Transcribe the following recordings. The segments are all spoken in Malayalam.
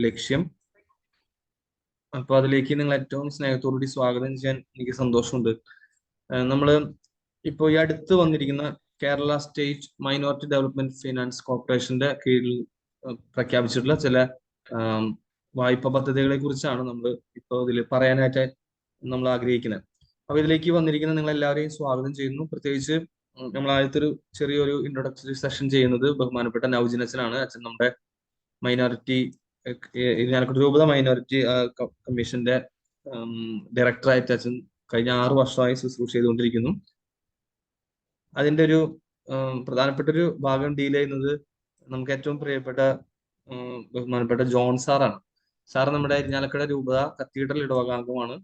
ലക്ഷ്യം. അപ്പൊ അതിലേക്ക് നിങ്ങൾ ഏറ്റവും സ്നേഹത്തോടുകൂടി സ്വാഗതം ചെയ്യാൻ എനിക്ക് സന്തോഷമുണ്ട്. നമ്മൾ ഇപ്പോൾ ഈ അടുത്ത് വന്നിരിക്കുന്ന Kerala state minority development finance കോർപ്പറേഷന്റെ കീഴിൽ പ്രഖ്യാപിച്ചിട്ടുള്ള ചില വായ്പ പദ്ധതികളെ കുറിച്ചാണ് നമ്മൾ ഇപ്പോൾ ഇതിൽ പറയാനായിട്ട് നമ്മൾ ആഗ്രഹിക്കുന്നത്. അപ്പൊ ഇതിലേക്ക് വന്നിരിക്കുന്ന നിങ്ങൾ എല്ലാവരെയും സ്വാഗതം ചെയ്യുന്നു. പ്രത്യേകിച്ച് നമ്മൾ ആദ്യത്തെ ഒരു ചെറിയൊരു ഇൻട്രൊഡക്ടറി സെഷൻ ചെയ്യുന്നത് ബഹുമാനപ്പെട്ട നൗജിൻ അച്ഛനാണ്. അച്ഛൻ നമ്മുടെ മൈനോറിറ്റി ഇരിഞ്ഞാലക്കുട രൂപത മൈനോറിറ്റി കമ്മീഷന്റെ ഡയറക്ടറായിട്ട് അച്ഛൻ കഴിഞ്ഞ 6 വർഷമായി ശുശ്രൂഷ ചെയ്തുകൊണ്ടിരിക്കുന്നു. അതിന്റെ ഒരു പ്രധാനപ്പെട്ട ഒരു ഭാഗം ഡീൽ ചെയ്യുന്നത് നമുക്ക് ഏറ്റവും പ്രിയപ്പെട്ട ബഹുമാനപ്പെട്ട ജോൺ സാറാണ്. സാറ് നമ്മുടെ ഇരിഞ്ഞാലക്കുട രൂപത കത്തീഡ്രൽ ഇടവകാംഗമാണ്.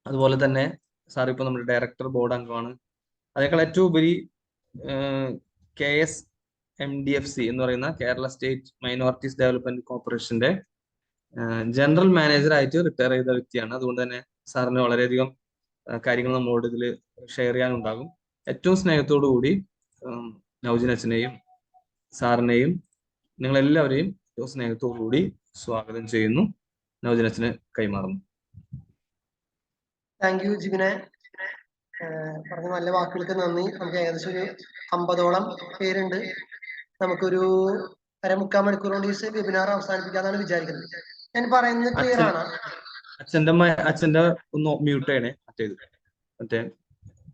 അതുപോലെ തന്നെ സാർ ഇപ്പൊ നമ്മുടെ ഡയറക്ടർ ബോർഡ് അംഗമാണ്. അതേക്കാൾ ഏറ്റവും ഉപരി KSMDFC എന്ന് പറയുന്ന കേരള സ്റ്റേറ്റ് മൈനോറിറ്റീസ് ഡെവലപ്മെന്റ് കോർപ്പറേഷന്റെ ജനറൽ മാനേജർ ആയിട്ട് റിട്ടയർ ചെയ്ത വ്യക്തിയാണ്. അതുകൊണ്ട് തന്നെ സാറിന് വളരെയധികം കാര്യങ്ങൾ നമ്മളോട് ഇതിൽ ഷെയർ ചെയ്യാനുണ്ടാകും. ഏറ്റവും സ്നേഹത്തോടു കൂടി നൗജിൻ അച്ഛനെയും സാറിനെയും നിങ്ങളെല്ലാവരെയും ഏറ്റവും സ്നേഹത്തോടു കൂടി സ്വാഗതം ചെയ്യുന്നു. നൗജിൻ അച്ഛന് കൈമാറുന്നു. താങ്ക് യു ജിബിനെ. പറഞ്ഞ നല്ല വാക്കുകൾക്ക് നന്ദി. നമുക്ക് ഏകദേശം ഒരു 50ഓളം പേരുണ്ട്. നമുക്കൊരു 3/4 മണിക്കൂർ കൊണ്ട് ഈ വെബിനാർ അവസാനിപ്പിക്കാന്നാണ് വിചാരിക്കുന്നത്. ഞാൻ പറയുന്നത് ക്ലിയർ ആണ്? അച്ഛന്റെ ഒന്ന് മ്യൂട്ട് ചെയ്യണേ, മറ്റേ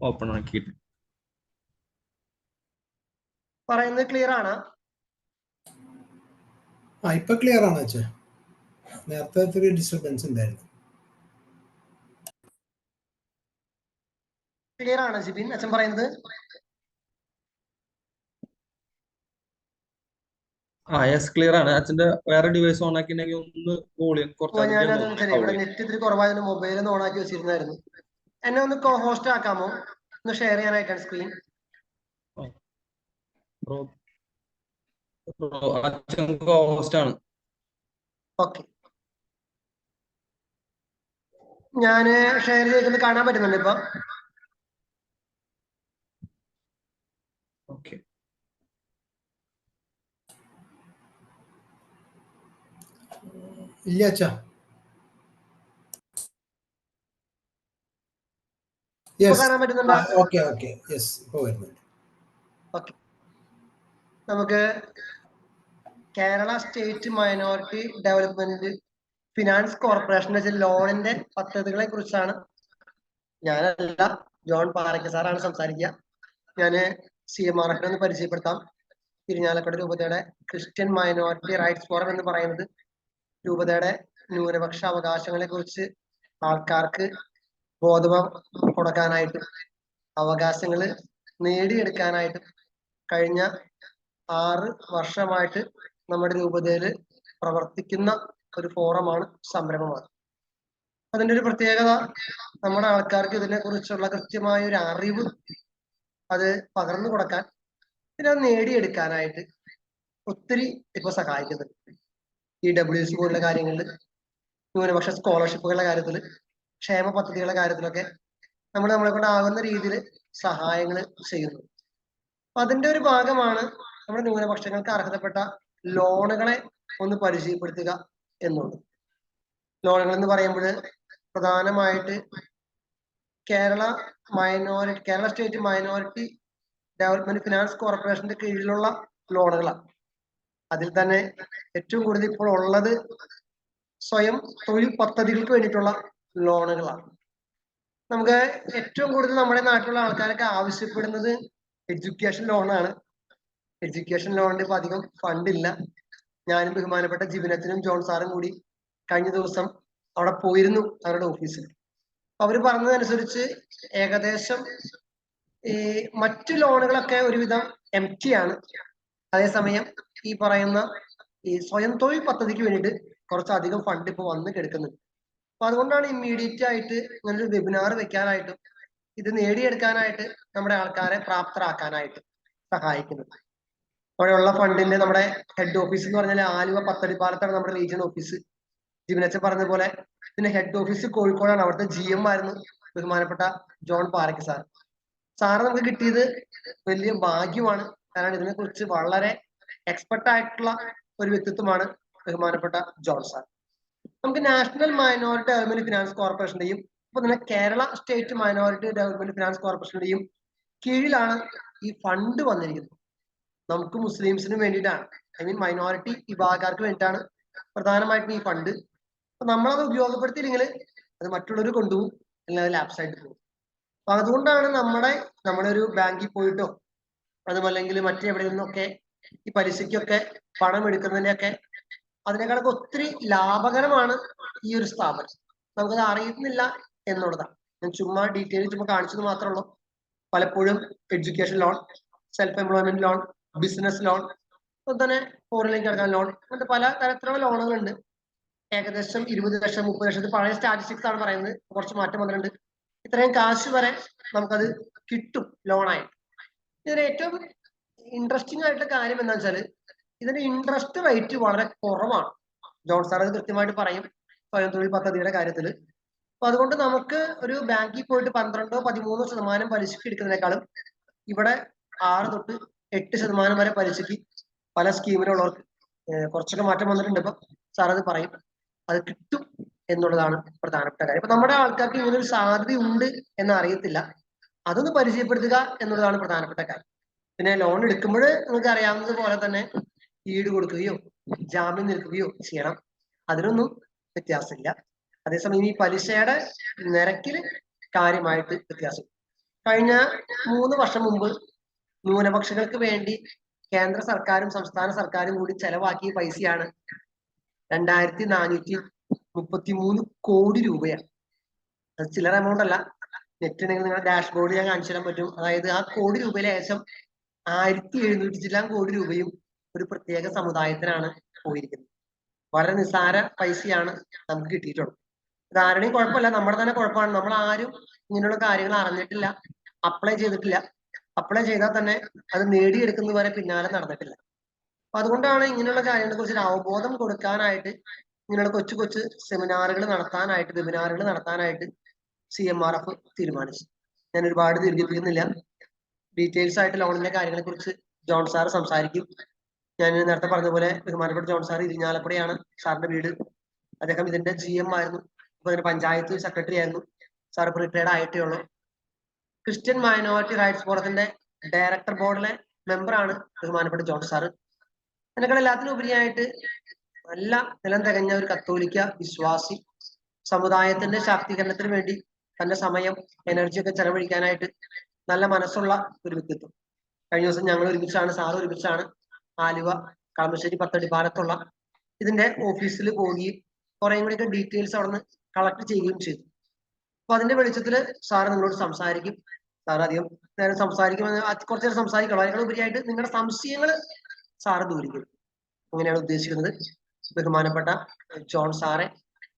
ഓപ്പൺ ആക്കിയിട്ട്. പറയുന്നത് ക്ലിയർ ആണ്? ഇപ്പൊ ക്ലിയർ ആണ് അച്ഛാ. നേരത്തെ ഒരു ഡിസ്റ്റർബൻസ് ഉണ്ടായിരുന്നു. ക്ലിയർ ആണ് ജിബിൻ അച്ഛൻ പറയുന്നത്? യെസ്, ക്ലിയർ ആണ്. അച്ഛന്റെ വേറെ ഡിവൈസ് ഓൺ ആക്കിയിട്ടുണ്ടെങ്കിൽ ഒന്ന് വോളിയം ഇവിടെ നെറ്റ് ഇത്തിരി കുറവായതുകൊണ്ട് മൊബൈൽ ഒന്ന് ഓൺ ആക്കി വെച്ചിരുന്നായിരുന്നു. എന്നെ ഒന്ന് കോ ഹോസ്റ്റ് ആക്കാമോ? ഒന്ന് ഷെയർ ചെയ്യാനായിട്ടാണ് സ്ക്രീൻ. ഓക്കെ, ഞാന് ഷെയർ ചെയ്ത് കാണാൻ പറ്റുന്നുണ്ട് ഇപ്പൊ? ഓക്കെ, ഇല്ല അച്ഛാ. കാണാൻ പറ്റുന്നുണ്ടോ? ഓക്കെ ഓക്കെ, യെസ്, ഇപ്പൊ വരുന്നുണ്ട്. ഓക്കെ, നമുക്ക് Kerala state minority development finance കോർപ്പറേഷന്റെ ചില ലോണിന്റെ പദ്ധതികളെ കുറിച്ചാണ് ഞാനല്ല, ജോൺ പാറയ്ക്ക സാറാണ് സംസാരിക്കുക. ഞാന് CMRF ഒന്ന് പരിചയപ്പെടുത്താം. ഇരിഞ്ഞാലക്കുട രൂപതയുടെ ക്രിസ്ത്യൻ മൈനോറിറ്റി റൈറ്റ്സ് ഫോറം എന്ന് പറയുന്നത് രൂപതയുടെ ന്യൂനപക്ഷ അവകാശങ്ങളെ കുറിച്ച് ആൾക്കാർക്ക് ബോധം കൊടുക്കാനായിട്ടും അവകാശങ്ങൾ നേടിയെടുക്കാനായിട്ടും കഴിഞ്ഞ 6 വർഷമായിട്ട് നമ്മുടെ രൂപതയിൽ പ്രവർത്തിക്കുന്ന ഒരു ഫോറമാണ്, സംരംഭമാണ്. അതിന്റെ ഒരു പ്രത്യേകത, നമ്മുടെ ആൾക്കാർക്ക് ഇതിനെ കുറിച്ചുള്ള കൃത്യമായ ഒരു അറിവ് അത് പകർന്നു കൊടുക്കാൻ, പിന്നെ അത് നേടിയെടുക്കാനായിട്ട് ഒത്തിരി ഇപ്പൊ സഹായിക്കുന്നുണ്ട്. EWC പോലുള്ള കാര്യങ്ങളിൽ, ന്യൂനപക്ഷ സ്കോളർഷിപ്പുകളുടെ കാര്യത്തിൽ, ക്ഷേമ പദ്ധതികളുടെ കാര്യത്തിലൊക്കെ നമ്മളെ കൊണ്ടാകുന്ന രീതിയിൽ സഹായങ്ങൾ ചെയ്യുന്നു. അപ്പൊ അതിന്റെ ഒരു ഭാഗമാണ് നമ്മുടെ ന്യൂനപക്ഷങ്ങൾക്ക് അർഹതപ്പെട്ട ലോണുകളെ ഒന്ന് പരിചയപ്പെടുത്തുക എന്നുള്ളത്. ലോണുകൾ എന്ന് പറയുമ്പോൾ പ്രധാനമായിട്ട് Kerala state minority development finance കോർപ്പറേഷന്റെ കീഴിലുള്ള ലോണുകളാണ്. അതിൽ തന്നെ ഏറ്റവും കൂടുതൽ ഇപ്പോൾ ഉള്ളത് സ്വയം തൊഴിൽ പദ്ധതികൾക്ക് വേണ്ടിയിട്ടുള്ള ലോണുകളാണ്. നമുക്ക് ഏറ്റവും കൂടുതൽ നമ്മുടെ നാട്ടിലുള്ള ആൾക്കാരൊക്കെ ആവശ്യപ്പെടുന്നത് എഡ്യൂക്കേഷൻ ലോണാണ്. എഡ്യൂക്കേഷൻ ലോണിന് ഇപ്പൊ അധികം ഫണ്ടില്ല. ഞാനും ബഹുമാനപ്പെട്ട ജിബിനത്തിനും ജോൺ സാറും കൂടി കഴിഞ്ഞ ദിവസം അവിടെ പോയിരുന്നു, അവരുടെ ഓഫീസിൽ. അവര് പറഞ്ഞതനുസരിച്ച് ഏകദേശം ഈ മറ്റു ലോണുകളൊക്കെ ഒരുവിധം empty ആണ്. അതേസമയം ഈ പറയുന്ന ഈ സ്വയം തൊഴിൽ പദ്ധതിക്ക് വേണ്ടിയിട്ട് കുറച്ചധികം ഫണ്ട് ഇപ്പൊ വന്ന് കിടക്കുന്നുണ്ട്. അപ്പൊ അതുകൊണ്ടാണ് ഇമ്മീഡിയറ്റ് ആയിട്ട് ഇങ്ങനൊരു വെബിനാർ വെക്കാനായിട്ടും ഇത് നേടിയെടുക്കാനായിട്ട് നമ്മുടെ ആൾക്കാരെ പ്രാപ്തരാക്കാനായിട്ട് സഹായിക്കുന്നത്. അവിടെയുള്ള ഫണ്ടിന്റെ നമ്മുടെ ഹെഡ് ഓഫീസ് എന്ന് പറഞ്ഞാൽ ആലുവ പത്തടിപ്പാലത്താണ് നമ്മുടെ റീജിയൻ ഓഫീസ്. ജിബിനച്ചൻ പറഞ്ഞ പോലെ പിന്നെ ഹെഡ് ഓഫീസ് കോഴിക്കോടാണ്. അവിടുത്തെ GM ആയിരുന്നു ബഹുമാനപ്പെട്ട ജോൺ പാറയ്ക്ക് സാർ. സാറ് നമുക്ക് കിട്ടിയത് വലിയ ഭാഗ്യമാണ്. കാരണം ഇതിനെ കുറിച്ച് വളരെ എക്സ്പെർട്ട് ആയിട്ടുള്ള ഒരു വ്യക്തിത്വമാണ്. ബഹുമാനപ്പെട്ട ജോൺ സാർ. നമുക്ക് നാഷണൽ മൈനോറിറ്റി ഡെവലപ്മെന്റ് ഫിനാൻസ് കോർപ്പറേഷന്റെയും ഇപ്പൊ തന്നെ Kerala state minority development finance കോർപ്പറേഷന്റെയും കീഴിലാണ് ഈ ഫണ്ട് വന്നിരിക്കുന്നത്. നമുക്ക് മുസ്ലിംസിന് വേണ്ടിയിട്ടാണ്, ഐ മീൻ മൈനോറിറ്റി വിഭാഗക്കാർക്ക് വേണ്ടിയിട്ടാണ് പ്രധാനമായിട്ടും ഈ ഫണ്ട്. അപ്പൊ നമ്മളത് ഉപയോഗപ്പെടുത്തിയില്ലെങ്കിൽ അത് മറ്റുള്ളവർ കൊണ്ടുപോകും, അല്ലെങ്കിൽ ലാപ്സ് ആയിട്ട് പോകും. അപ്പൊ അതുകൊണ്ടാണ് നമ്മുടെ ഒരു ബാങ്കിൽ പോയിട്ടോ അതുമല്ലെങ്കിൽ മറ്റെവിടെ നിന്നൊക്കെ ഈ പലിശയ്ക്കൊക്കെ പണം എടുക്കുന്നതിന്റെയൊക്കെ അതിനേക്കാളൊക്കെ ഒത്തിരി ലാഭകരമാണ് ഈ ഒരു സ്ഥാപനം. നമുക്കത് അറിയുന്നില്ല എന്നുള്ളതാണ്. ഞാൻ ചുമ്മാ ഡീറ്റെയിൽ ചുമ്മാ കാണിച്ചത് മാത്രമേ ഉള്ളൂ. പലപ്പോഴും education loan, self employment loan, business loan, അതുപോലെ തന്നെ ഫോറിനിലേക്ക് കിടക്കാൻ ലോൺ, അങ്ങനത്തെ പല തരത്തിലുള്ള ലോണുകളുണ്ട്. ഏകദേശം 20 ലക്ഷം 30 ലക്ഷത്തിൽ പഴയ സ്റ്റാറ്റിസ്റ്റിക്സ് ആണ് പറയുന്നത്, കുറച്ച് മാറ്റം വന്നിട്ടുണ്ട്. ഇത്രയും കാശ് വരെ നമുക്കത് കിട്ടും ലോണായിട്ട്. ഇതിന് ഏറ്റവും ഇൻട്രസ്റ്റിംഗ് ആയിട്ടുള്ള കാര്യം എന്താ വെച്ചാൽ ഇതിന്റെ ഇൻട്രസ്റ്റ് റേറ്റ് വളരെ കുറവാണ്. ജോൺ സാർ അത് കൃത്യമായിട്ട് പറയും സ്വയം തൊഴിൽ പദ്ധതിയുടെ കാര്യത്തിൽ. അപ്പൊ അതുകൊണ്ട് നമുക്ക് ഒരു ബാങ്കിൽ പോയിട്ട് 12-13% പലിശക്ക് എടുക്കുന്നതിനേക്കാളും ഇവിടെ 6 തൊട്ട് 8% വരെ പലിശക്ക് പല സ്കീമിലുള്ളവർക്ക് കുറച്ചൊക്കെ മാറ്റം വന്നിട്ടുണ്ട്. ഇപ്പൊ സാർ അത് പറയും, അത് കിട്ടും എന്നുള്ളതാണ് പ്രധാനപ്പെട്ട കാര്യം. അപ്പൊ നമ്മുടെ ആൾക്കാർക്ക് ഇങ്ങനെ ഒരു സാധ്യത ഉണ്ട് എന്ന് അറിയത്തില്ല, അതൊന്ന് പരിചയപ്പെടുത്തുക എന്നുള്ളതാണ് പ്രധാനപ്പെട്ട കാര്യം. പിന്നെ ലോൺ എടുക്കുമ്പോൾ നിങ്ങൾക്ക് അറിയാവുന്നത് പോലെ തന്നെ ഈട് കൊടുക്കുകയോ ജാമ്യം നിൽക്കുകയോ ചെയ്യണം, അതിനൊന്നും വ്യത്യാസമില്ല. അതേസമയം ഈ പലിശയുടെ നിരക്കിൽ കാര്യമായിട്ട് വ്യത്യാസം. കഴിഞ്ഞ 3 വർഷം മുമ്പ് ന്യൂനപക്ഷങ്ങൾക്ക് വേണ്ടി കേന്ദ്ര സർക്കാരും സംസ്ഥാന സർക്കാരും കൂടി ചെലവാക്കിയ പൈസയാണ് 2433 കോടി രൂപയാണ്. അത് ചില്ലറ എമൗണ്ട് അല്ല. നെറ്റ് ഉണ്ടെങ്കിൽ നിങ്ങളുടെ ഡാഷ്ബോർഡ് ഞാൻ കാണിച്ചു തരാൻ പറ്റും. അതായത് ആ കോടി രൂപയിൽ ഏകദേശം 1700 ചില്ലാൻ കോടി രൂപയും ഒരു പ്രത്യേക സമുദായത്തിനാണ് പോയിരിക്കുന്നത്. വളരെ നിസ്സാര പൈസയാണ് നമുക്ക് കിട്ടിയിട്ടുള്ളത്. ഇത് ആരുടെയും കുഴപ്പമില്ല, നമ്മുടെ തന്നെ കുഴപ്പമാണ്. നമ്മൾ ആരും ഇങ്ങനെയുള്ള കാര്യങ്ങൾ അറിഞ്ഞിട്ടില്ല, അപ്ലൈ ചെയ്തിട്ടില്ല. അപ്ലൈ ചെയ്താൽ തന്നെ അത് നേടിയെടുക്കുന്നവരെ പിന്നാലെ നടന്നിട്ടില്ല. അപ്പൊ അതുകൊണ്ടാണ് ഇങ്ങനെയുള്ള കാര്യങ്ങളെ കുറിച്ച് അവബോധം കൊടുക്കാനായിട്ട് ഇങ്ങനെയുള്ള കൊച്ചു കൊച്ചു സെമിനാറുകൾ നടത്താനായിട്ട്, വെബിനാറുകൾ നടത്താനായിട്ട് CMRF തീരുമാനിച്ചു. ഞാൻ ഒരുപാട് ദീർഘിപ്പിക്കുന്നില്ല. ഡീറ്റെയിൽസ് ആയിട്ട് ലോണിന്റെ കാര്യങ്ങളെ കുറിച്ച് ജോൺ സാർ സംസാരിക്കും. ഞാൻ നേരത്തെ പറഞ്ഞ പോലെ ബഹുമാനപ്പെട്ട ജോൺ സാർ ഇരിഞ്ഞാലക്കുടയാണ് സാറിന്റെ വീട്. അദ്ദേഹം ഇതിന്റെ GM ആയിരുന്നു, ഇപ്പൊ ഇതിന്റെ പഞ്ചായത്ത് സെക്രട്ടറി ആയിരുന്നു. സാർ ഇപ്പൊ റിട്ടയർഡ് ആയിട്ടേ ഉള്ളൂ. ക്രിസ്ത്യൻ മൈനോറിറ്റി റൈറ്റ്സ് ഫോറത്തിന്റെ ഡയറക്ടർ ബോർഡിലെ മെമ്പറാണ് ബഹുമാനപ്പെട്ട ജോൺ സാറ്. അതിനേക്കാൾ എല്ലാത്തിനും ഉപരിയായിട്ട് നല്ല നിലം തികഞ്ഞ ഒരു കത്തോലിക്ക വിശ്വാസി, സമുദായത്തിന്റെ ശാക്തീകരണത്തിന് വേണ്ടി തന്റെ സമയം എനർജി ഒക്കെ ചെലവഴിക്കാനായിട്ട് നല്ല മനസ്സുള്ള ഒരു വ്യക്തിത്വം. കഴിഞ്ഞ ദിവസം ഞങ്ങൾ ഒരുമിച്ചാണ്, സാറ് ഒരുമിച്ചാണ് ആലുവ കളമശ്ശേരി പത്തടിപ്പാലത്തുള്ള ഇതിന്റെ ഓഫീസിൽ പോവുകയും കുറേയും കൂടിയൊക്കെ ഡീറ്റെയിൽസ് അവിടെ നിന്ന് കളക്ട് ചെയ്യുകയും ചെയ്തു. അപ്പൊ അതിന്റെ വെളിച്ചത്തില് സാറ് നിങ്ങളോട് സംസാരിക്കും. സാർ അധികം നേരം സംസാരിക്കുമെന്ന് കുറച്ചു നേരം സംസാരിക്കണം. അതിനേക്കാൾ ഉപരിയായിട്ട് നിങ്ങളുടെ സംശയങ്ങൾ സാറ് ദൂരിക്കും. അങ്ങനെയാണ് ഉദ്ദേശിക്കുന്നത്. ബഹുമാനപ്പെട്ട ജോൺ സാറെ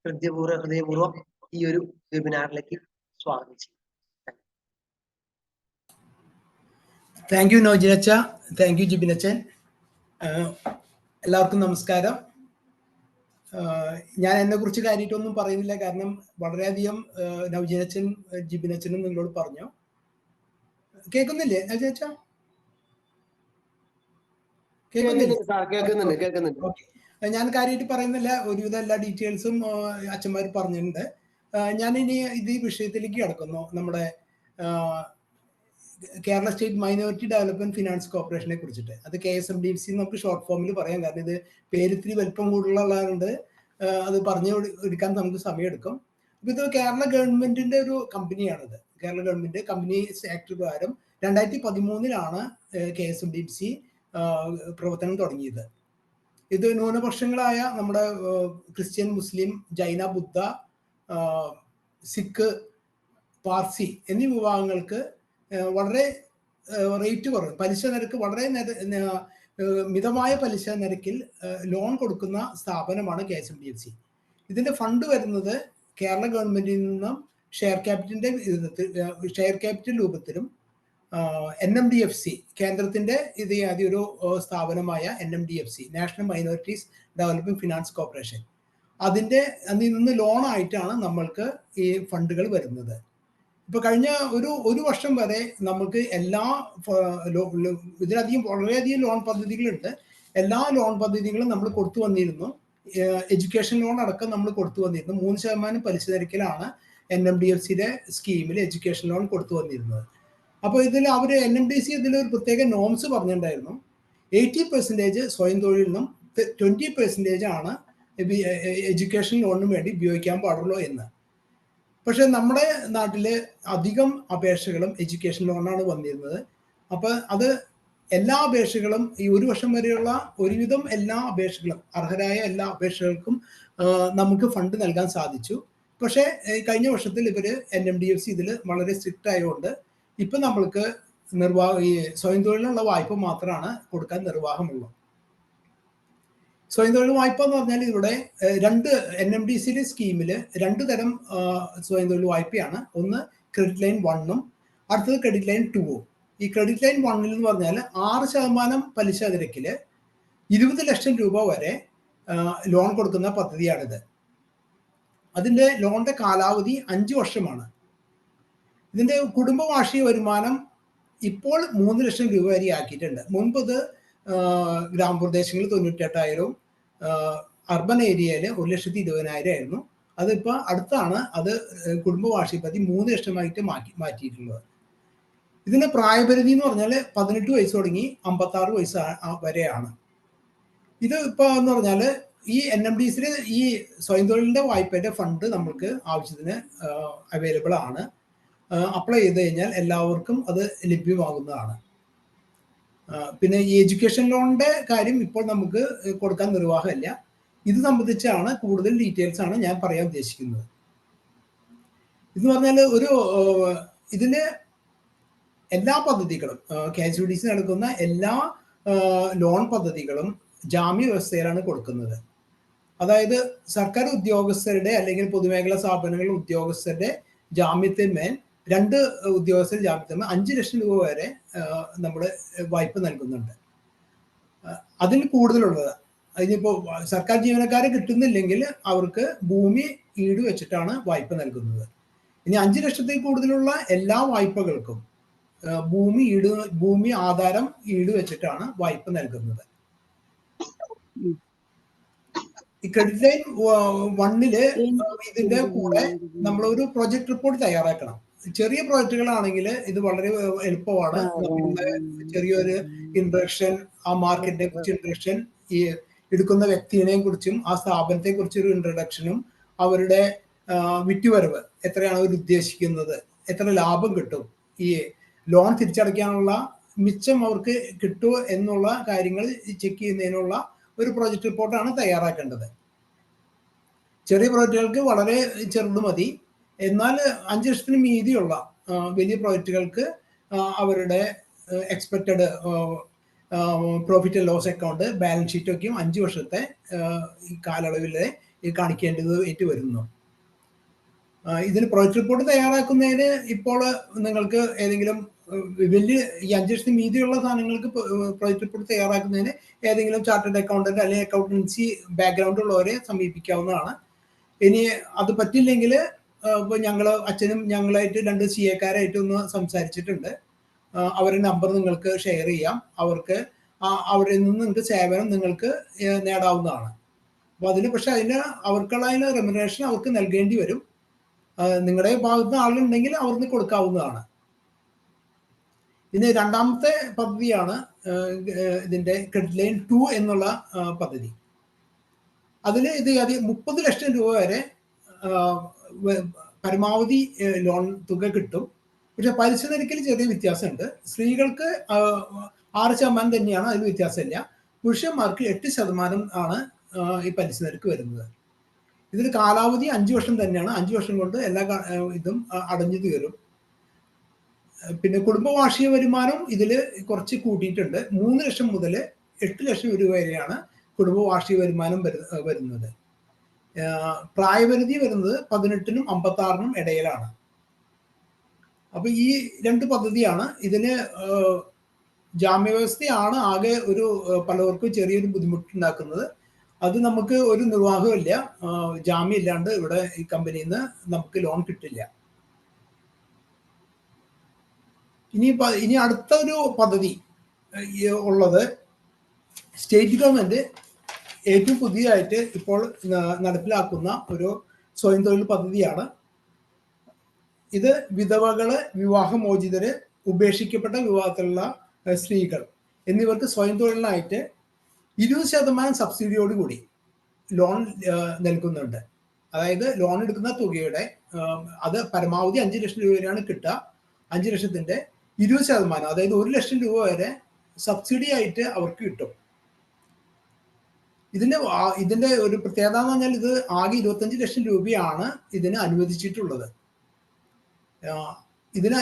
ഹൃദയപൂർവ്വം ഈ ഒരു വെബിനാറിലേക്ക് സ്വാഗതം ചെയ്യും. താങ്ക് യു നൗജിനച്ച, താങ്ക് യു ജിബിനച്ചൻ. എല്ലാവർക്കും നമസ്കാരം. ഞാൻ എന്നെ കുറിച്ച് കാര്യമായിട്ടൊന്നും പറയുന്നില്ല, കാരണം വളരെയധികം നൗജിനച്ചൻ ജിബിനച്ചനും നിങ്ങളോട് പറഞ്ഞു. കേൾക്കുന്നില്ലേ നൗജിനച്ച? കേൾക്കുന്നുണ്ട്. ഓക്കെ, ഞാൻ കാര്യമായിട്ട് പറയുന്നില്ല, ഒരുവിധം എല്ലാ ഡീറ്റെയിൽസും അച്ഛന്മാർ പറഞ്ഞിട്ടുണ്ട്. ഞാനിനി ഇത് ഈ വിഷയത്തിലേക്ക് കിടക്കുന്നു. നമ്മുടെ Kerala state minority development finance കോർപ്പറേഷനെ കുറിച്ചിട്ട്. അത് KSMDFC നമുക്ക് ഷോർട്ട് ഫോമിൽ പറയാം, കാരണം ഇത് പേരിത്തിരി വലിപ്പം കൂടുതലുള്ളതുകൊണ്ട് അത് പറഞ്ഞു എടുക്കാൻ നമുക്ക് സമയമെടുക്കും. അപ്പൊ ഇത് കേരള ഗവൺമെന്റിന്റെ ഒരു കമ്പനിയാണിത്. കേരള ഗവൺമെന്റ് കമ്പനീസ് ആക്ട് പ്രകാരം 2013 KSMDFC പ്രവർത്തനം തുടങ്ങിയത്. ഇത് ന്യൂനപക്ഷങ്ങളായ നമ്മുടെ ക്രിസ്ത്യൻ, മുസ്ലിം, ജൈന, ബുദ്ധ, സിഖ്, പാർസി എന്നീ വിഭാഗങ്ങൾക്ക് വളരെ റേറ്റ് കുറവ്, പലിശ നിരക്ക് വളരെ മിതമായ പലിശ നിരക്കിൽ ലോൺ കൊടുക്കുന്ന സ്ഥാപനമാണ് KSMDFC. ഇതിന്റെ ഫണ്ട് വരുന്നത് കേരള ഗവൺമെന്റിൽ നിന്നും ഷെയർ ക്യാപിറ്റൽ രൂപത്തിലും NMDFC കേന്ദ്രത്തിന്റെ ഒരു സ്ഥാപനമായ NMDFC national minorities development finance corporation, അതിൽ നിന്ന് ലോണായിട്ടാണ് നമ്മൾക്ക് ഈ ഫണ്ടുകൾ വരുന്നത്. ഇപ്പൊ കഴിഞ്ഞ ഒരു വർഷം വരെ നമുക്ക് ഇതിലധികം വളരെയധികം ലോൺ പദ്ധതികളുണ്ട്. എല്ലാ ലോൺ പദ്ധതികളും നമ്മൾ കൊടുത്തു വന്നിരുന്നു. എഡ്യൂക്കേഷൻ ലോൺ അടക്കം നമ്മൾ കൊടുത്തു വന്നിരുന്നു. 3% പലിശ നിരക്കിലാണ് NMDFCയുടെ സ്കീമിൽ എഡ്യൂക്കേഷൻ ലോൺ കൊടുത്തു വന്നിരുന്നത്. അപ്പോൾ ഇതിൽ അവർ NMDC ഇതിൽ ഒരു പ്രത്യേക നോംസ് പറഞ്ഞിട്ടുണ്ടായിരുന്നു. 80% സ്വയം തൊഴിലിനും 20% ആണ് എഡ്യൂക്കേഷൻ ലോണിന് വേണ്ടി ഉപയോഗിക്കാൻ പാടുള്ളൂ എന്ന്. പക്ഷെ നമ്മുടെ നാട്ടില് അധികം അപേക്ഷകളും എഡ്യൂക്കേഷൻ ലോണാണ് വന്നിരുന്നത്. അപ്പൊ അത് എല്ലാ അപേക്ഷകളും ഈ 1 വർഷം വരെയുള്ള ഒരുവിധം എല്ലാ അപേക്ഷകളും, അർഹരായ എല്ലാ അപേക്ഷകൾക്കും നമുക്ക് ഫണ്ട് നൽകാൻ സാധിച്ചു. പക്ഷെ കഴിഞ്ഞ വർഷത്തിൽ ഇവര് NMDFC ഇതിൽ വളരെ സ്ട്രിക്റ്റ് ആയതുകൊണ്ട് ഇപ്പൊ നമ്മൾക്ക് ഈ സ്വയം തൊഴിലിനുള്ള വായ്പ മാത്രമാണ് കൊടുക്കാൻ നിർവാഹമുള്ളൂ. സ്വയം തൊഴിൽ വായ്പ എന്ന് പറഞ്ഞാൽ ഇവിടെ NMDCയുടെ സ്കീമിൽ 2 തരം സ്വയം തൊഴിൽ വായ്പയാണ്. ഒന്ന് ക്രെഡിറ്റ് ലൈൻ 1ഉം അടുത്തത് ക്രെഡിറ്റ് ലൈൻ 2ഉം. ഈ ക്രെഡിറ്റ് ലൈൻ 1ൽ എന്ന് പറഞ്ഞാൽ 6% പലിശ നിരക്കിൽ 20 ലക്ഷം രൂപ വരെ ലോൺ കൊടുക്കുന്ന പദ്ധതിയാണിത്. അതിന്റെ ലോണിന്റെ കാലാവധി 5 വർഷമാണ്. ഇതിന്റെ കുടുംബ വാർഷിക വരുമാനം ഇപ്പോൾ 3 ലക്ഷം രൂപ വരെ ആക്കിയിട്ടുണ്ട്. മുൻപ് ഇത് ഗ്രാമപ്രദേശങ്ങളിൽ 98,000, അർബൻ ഏരിയയിൽ 1,20,000 ആയിരുന്നു. അതിപ്പോൾ അടുത്താണ് അത് കുടുംബ വാർഷിക പദ്ധതി 3 ലക്ഷമായിട്ട് മാറ്റിയിട്ടുള്ളത്. ഇതിന്റെ പ്രായപരിധി എന്ന് പറഞ്ഞാൽ 18 വയസ്സ് തുടങ്ങി 56 വയസ്സ് വരെയാണ്. ഇത് ഇപ്പോൾ എന്ന് പറഞ്ഞാൽ ഈ NMDCയുടെ ഈ സ്വയം തൊഴിലിന്റെ വായ്പയുടെ ഫണ്ട് നമുക്ക് ആവശ്യത്തിന് അവൈലബിൾ ആണ്. അപ്ലൈ ചെയ്ത് കഴിഞ്ഞാൽ എല്ലാവർക്കും അത് ലഭ്യമാകുന്നതാണ്. പിന്നെ ഈ എഡ്യൂക്കേഷൻ ലോണിന്റെ കാര്യം ഇപ്പോൾ നമുക്ക് കൊടുക്കാൻ നിർവാഹമില്ല. ഇത് സംബന്ധിച്ചാണ് കൂടുതൽ ഡീറ്റെയിൽസ് ആണ് ഞാൻ പറയാൻ ഉദ്ദേശിക്കുന്നത്. ഇതെന്ന് പറഞ്ഞാൽ ഇതിന് എല്ലാ പദ്ധതികളും KSUDC നടക്കുന്ന എല്ലാ ലോൺ പദ്ധതികളും ജാമ്യ വ്യവസ്ഥയിലാണ് കൊടുക്കുന്നത്. അതായത് സർക്കാർ ഉദ്യോഗസ്ഥരുടെ അല്ലെങ്കിൽ പൊതുമേഖലാ സ്ഥാപനങ്ങളിലെ ഉദ്യോഗസ്ഥരുടെ ജാമ്യത്തിന്മേൽ 2 ഉദ്യോഗസ്ഥർ ജാമ്യത്തിന് 5 ലക്ഷം രൂപ വരെ നമ്മൾ വായ്പ നൽകുന്നുണ്ട്. അതിൽ കൂടുതലുള്ളത് അതിനിപ്പോൾ സർക്കാർ ജീവനക്കാരെ കിട്ടുന്നില്ലെങ്കിൽ അവർക്ക് ഭൂമി ഈട് വെച്ചിട്ടാണ് വായ്പ നൽകുന്നത്. ഇനി 5 ലക്ഷത്തിൽ കൂടുതലുള്ള എല്ലാ വായ്പകൾക്കും ഭൂമി ആധാരം ഈട് വെച്ചിട്ടാണ് വായ്പ നൽകുന്നത്. ഈ ക്രെഡിറ്റ് ലൈൻ 1ല് ഇതിന്റെ കൂടെ നമ്മളൊരു പ്രൊജക്ട് റിപ്പോർട്ട് തയ്യാറാക്കണം. ചെറിയ പ്രോജക്റ്റുകളാണെങ്കിൽ ഇത് വളരെ എളുപ്പമാണ്. ചെറിയൊരു ഇൻട്രഡക്ഷൻ, ആ മാർക്കറ്റിനെ കുറിച്ച് ഇൻട്രഡക്ഷൻ, ഈ എടുക്കുന്ന വ്യക്തിയെ കുറിച്ചും ആ സ്ഥാപനത്തെ കുറിച്ചൊരു ഇൻട്രഡക്ഷനും അവരുടെ വിറ്റുവരവ് എത്രയാണ് അവർ ഉദ്ദേശിക്കുന്നത്, എത്ര ലാഭം കിട്ടും, ഈ ലോൺ തിരിച്ചടയ്ക്കാനുള്ള മിച്ചം അവർക്ക് കിട്ടുമോ എന്നുള്ള കാര്യങ്ങൾ ചെക്ക് ചെയ്യുന്നതിനുള്ള ഒരു പ്രോജക്റ്റ് റിപ്പോർട്ടാണ് തയ്യാറാക്കേണ്ടത്. ചെറിയ പ്രോജക്റ്റുകൾക്ക് വളരെ ചെറുത് മതി. എന്നാൽ 5 ലക്ഷത്തിന് മീതിയുള്ള വലിയ പ്രോജക്റ്റുകൾക്ക് അവരുടെ expected profit and loss account, balance ഷീറ്റൊക്കെയും 5 വർഷത്തെ കാലയളവിൽ കാണിക്കേണ്ടതായിട്ട് വരുന്നു. ഇതിന് പ്രോജക്റ്റ് റിപ്പോർട്ട് തയ്യാറാക്കുന്നതിന് ഇപ്പോൾ നിങ്ങൾക്ക് ഏതെങ്കിലും വലിയ ഈ 5 ലക്ഷത്തിന് മീതിയുള്ള സാധനങ്ങൾക്ക് പ്രോജക്റ്റ് റിപ്പോർട്ട് തയ്യാറാക്കുന്നതിന് ഏതെങ്കിലും ചാർട്ടേഡ് അക്കൗണ്ടന്റ് അല്ലെങ്കിൽ അക്കൗണ്ടൻസി ബാക്ക്ഗ്രൗണ്ട് ഉള്ളവരെ സമീപിക്കാവുന്നതാണ്. ഇനി അത് പറ്റില്ലെങ്കിൽ ഇപ്പോൾ അച്ഛനും ഞങ്ങളായിട്ട് 2 CA-ക്കാരായിട്ട് ഒന്ന് സംസാരിച്ചിട്ടുണ്ട്. അവരുടെ നമ്പർ നിങ്ങൾക്ക് ഷെയർ ചെയ്യാം. അവരിൽ നിന്ന് നിങ്ങൾക്ക് സേവനം നിങ്ങൾക്ക് നേടാവുന്നതാണ്. അപ്പോൾ പക്ഷെ അവർക്കുള്ള റെമ്യൂണറേഷൻ അവർക്ക് നൽകേണ്ടി വരും. നിങ്ങളുടെ ഭാഗത്ത് ആളുണ്ടെങ്കിൽ അവർക്ക് കൊടുക്കാവുന്നതാണ്. ഇതിന് രണ്ടാമത്തെ പദ്ധതിയാണ് ഇതിന്റെ ക്രെഡിറ്റ് ലൈൻ 2 എന്നുള്ള പദ്ധതി. അതിൽ ഇത് 30 ലക്ഷം രൂപ വരെ പരമാവധി ലോൺ തുക കിട്ടും. പക്ഷെ പലിശ നിരക്കിൽ ചെറിയ വ്യത്യാസമുണ്ട്. സ്ത്രീകൾക്ക് 6% തന്നെയാണ്, അതിൽ വ്യത്യാസമില്ല. പുരുഷന്മാർക്ക് 8% ആണ് ഈ പലിശ നിരക്ക് വരുന്നത്. ഇതിന് കാലാവധി 5 വർഷം തന്നെയാണ്. 5 വർഷം കൊണ്ട് എല്ലാ ഇതും അടഞ്ഞു തീരും. പിന്നെ കുടുംബ വാർഷിക വരുമാനം ഇതിൽ കുറച്ച് കൂട്ടിയിട്ടുണ്ട്. 3 ലക്ഷം മുതൽ 8 ലക്ഷം രൂപ വരെയാണ് കുടുംബ വാർഷിക വരുമാനം വരുന്നത്. പ്രായപരിധി വരുന്നത് 18നും 56നും ഇടയിലാണ്. അപ്പൊ ഈ 2 പദ്ധതിയാണ്. ഇതിന് ജാമ്യവ്യവസ്ഥയാണ് ആകെ പലർക്കും ചെറിയൊരു ബുദ്ധിമുട്ടുണ്ടാക്കുന്നത്. അത് നമുക്ക് ഒരു നിർവാഹമില്ല. ജാമ്യം ഇല്ലാണ്ട് ഇവിടെ ഈ കമ്പനിയിൽ നിന്ന് നമുക്ക് ലോൺ കിട്ടില്ല. ഇനി അടുത്തൊരു പദ്ധതി ഉള്ളത് സ്റ്റേറ്റ് ഗവൺമെന്റ് ഏറ്റവും പുതിയതായിട്ട് ഇപ്പോൾ നടപ്പിലാക്കുന്ന ഒരു സ്വയം തൊഴിൽ പദ്ധതിയാണ് ഇത്. വിധവകള്, വിവാഹമോചിതര്, ഉപേക്ഷിക്കപ്പെട്ട വിവാഹത്തിലുള്ള സ്ത്രീകൾ എന്നിവർക്ക് സ്വയം തൊഴിലിനായിട്ട് 20% സബ്സിഡിയോടുകൂടി ലോൺ നൽകുന്നുണ്ട്. അതായത് ലോൺ എടുക്കുന്ന തുകയുടെ അത് പരമാവധി 5 ലക്ഷം രൂപ വരെയാണ് കിട്ടുക. 5 ലക്ഷത്തിന്റെ 20%, അതായത് 1 ലക്ഷം രൂപ വരെ സബ്സിഡി ആയിട്ട് അവർക്ക് കിട്ടും. ഇതിന്റെ ഒരു പ്രത്യേകത എന്ന് പറഞ്ഞാൽ ഇത് ആകെ 25 ലക്ഷം രൂപയാണ് ഇതിന് അനുവദിച്ചിട്ടുള്ളത്. ഇതിന്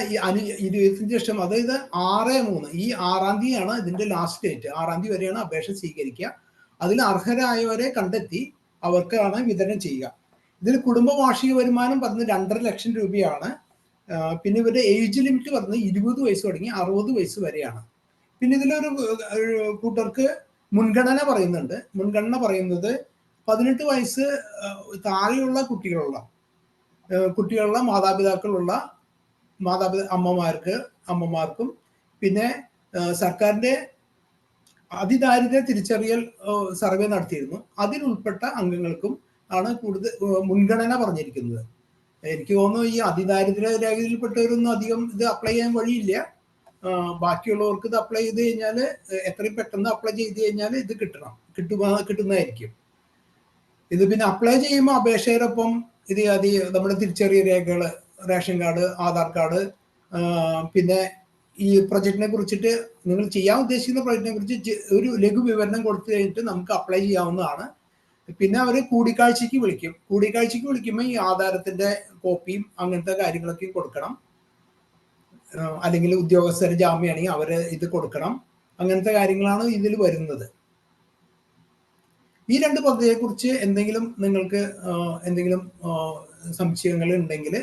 25 ലക്ഷം, അതായത് 6/3, ഈ 6-ാം തീയതിയാണ് ഇതിന്റെ ലാസ്റ്റ് ഡേറ്റ്. 6-ാം തീയതി വരെയാണ് അപേക്ഷ സ്വീകരിക്കുക. അതിൽ അർഹരായവരെ കണ്ടെത്തി അവർക്കാണ് വിതരണം ചെയ്യുക. ഇതിൽ കുടുംബ വാർഷിക വരുമാനം പറഞ്ഞത് 2.5 ലക്ഷം രൂപയാണ്. പിന്നെ ഇവരുടെ ഏജ് ലിമിറ്റ് പറഞ്ഞത് 20 വയസ്സ് തുടങ്ങി 60 വയസ്സ് വരെയാണ്. പിന്നെ ഇതിലൊരു കൂട്ടർക്ക് മുൻഗണന പറയുന്നുണ്ട്. മുൻഗണന പറയുന്നത് 18 വയസ്സ് താഴെയുള്ള കുട്ടികളുള്ള മാതാപിതാക്കളുള്ള അമ്മമാർക്കും പിന്നെ സർക്കാരിന്റെ അതിദാരിദ്ര്യ തിരിച്ചറിയൽ സർവേ നടത്തിയിരുന്നു, അതിലുൾപ്പെട്ട അംഗങ്ങൾക്കും ആണ് കൂടുതൽ മുൻഗണന പറഞ്ഞിരിക്കുന്നത്. എനിക്ക് തോന്നുന്നു ഈ അതിദാരിദ്ര്യ രേഖയിൽപ്പെട്ടവരൊന്നും അധികം ഇത് അപ്ലൈ ചെയ്യാൻ വഴിയില്ല. ബാക്കിയുള്ളവർക്ക് ഇത് അപ്ലൈ ചെയ്ത് കഴിഞ്ഞാൽ എത്രയും പെട്ടെന്ന് അപ്ലൈ ചെയ്ത് കഴിഞ്ഞാൽ ഇത് കിട്ടുന്നതായിരിക്കും. ഇത് പിന്നെ അപ്ലൈ ചെയ്യുമ്പോൾ അപേക്ഷയോടൊപ്പം ഇത് നമ്മുടെ തിരിച്ചറിയൽ രേഖകൾ, റേഷൻ കാർഡ്, ആധാർ കാർഡ്, പിന്നെ ഈ പ്രൊജക്റ്റിനെ കുറിച്ചിട്ട് നിങ്ങൾ ചെയ്യാൻ ഉദ്ദേശിക്കുന്ന പ്രൊജക്റ്റിനെ കുറിച്ച് ഒരു ലഘു വിവരണം കൊടുത്തു കഴിഞ്ഞിട്ട് നമുക്ക് അപ്ലൈ ചെയ്യാവുന്നതാണ്. പിന്നെ അവർ കൂടിക്കാഴ്ചക്ക് വിളിക്കുമ്പോൾ ഈ ആധാരത്തിന്റെ കോപ്പിയും അങ്ങനത്തെ കാര്യങ്ങളൊക്കെ കൊടുക്കണം. അല്ലെങ്കിൽ ഉദ്യോഗസ്ഥർ ജാമ്യമാണെങ്കിൽ അവര് ഇത് കൊടുക്കണം. അങ്ങനത്തെ കാര്യങ്ങളാണ് ഇതിൽ വരുന്നത്. ഈ 2 പദ്ധതിയെക്കുറിച്ച് നിങ്ങൾക്ക് എന്തെങ്കിലും സംശയങ്ങൾ ഉണ്ടെങ്കിൽ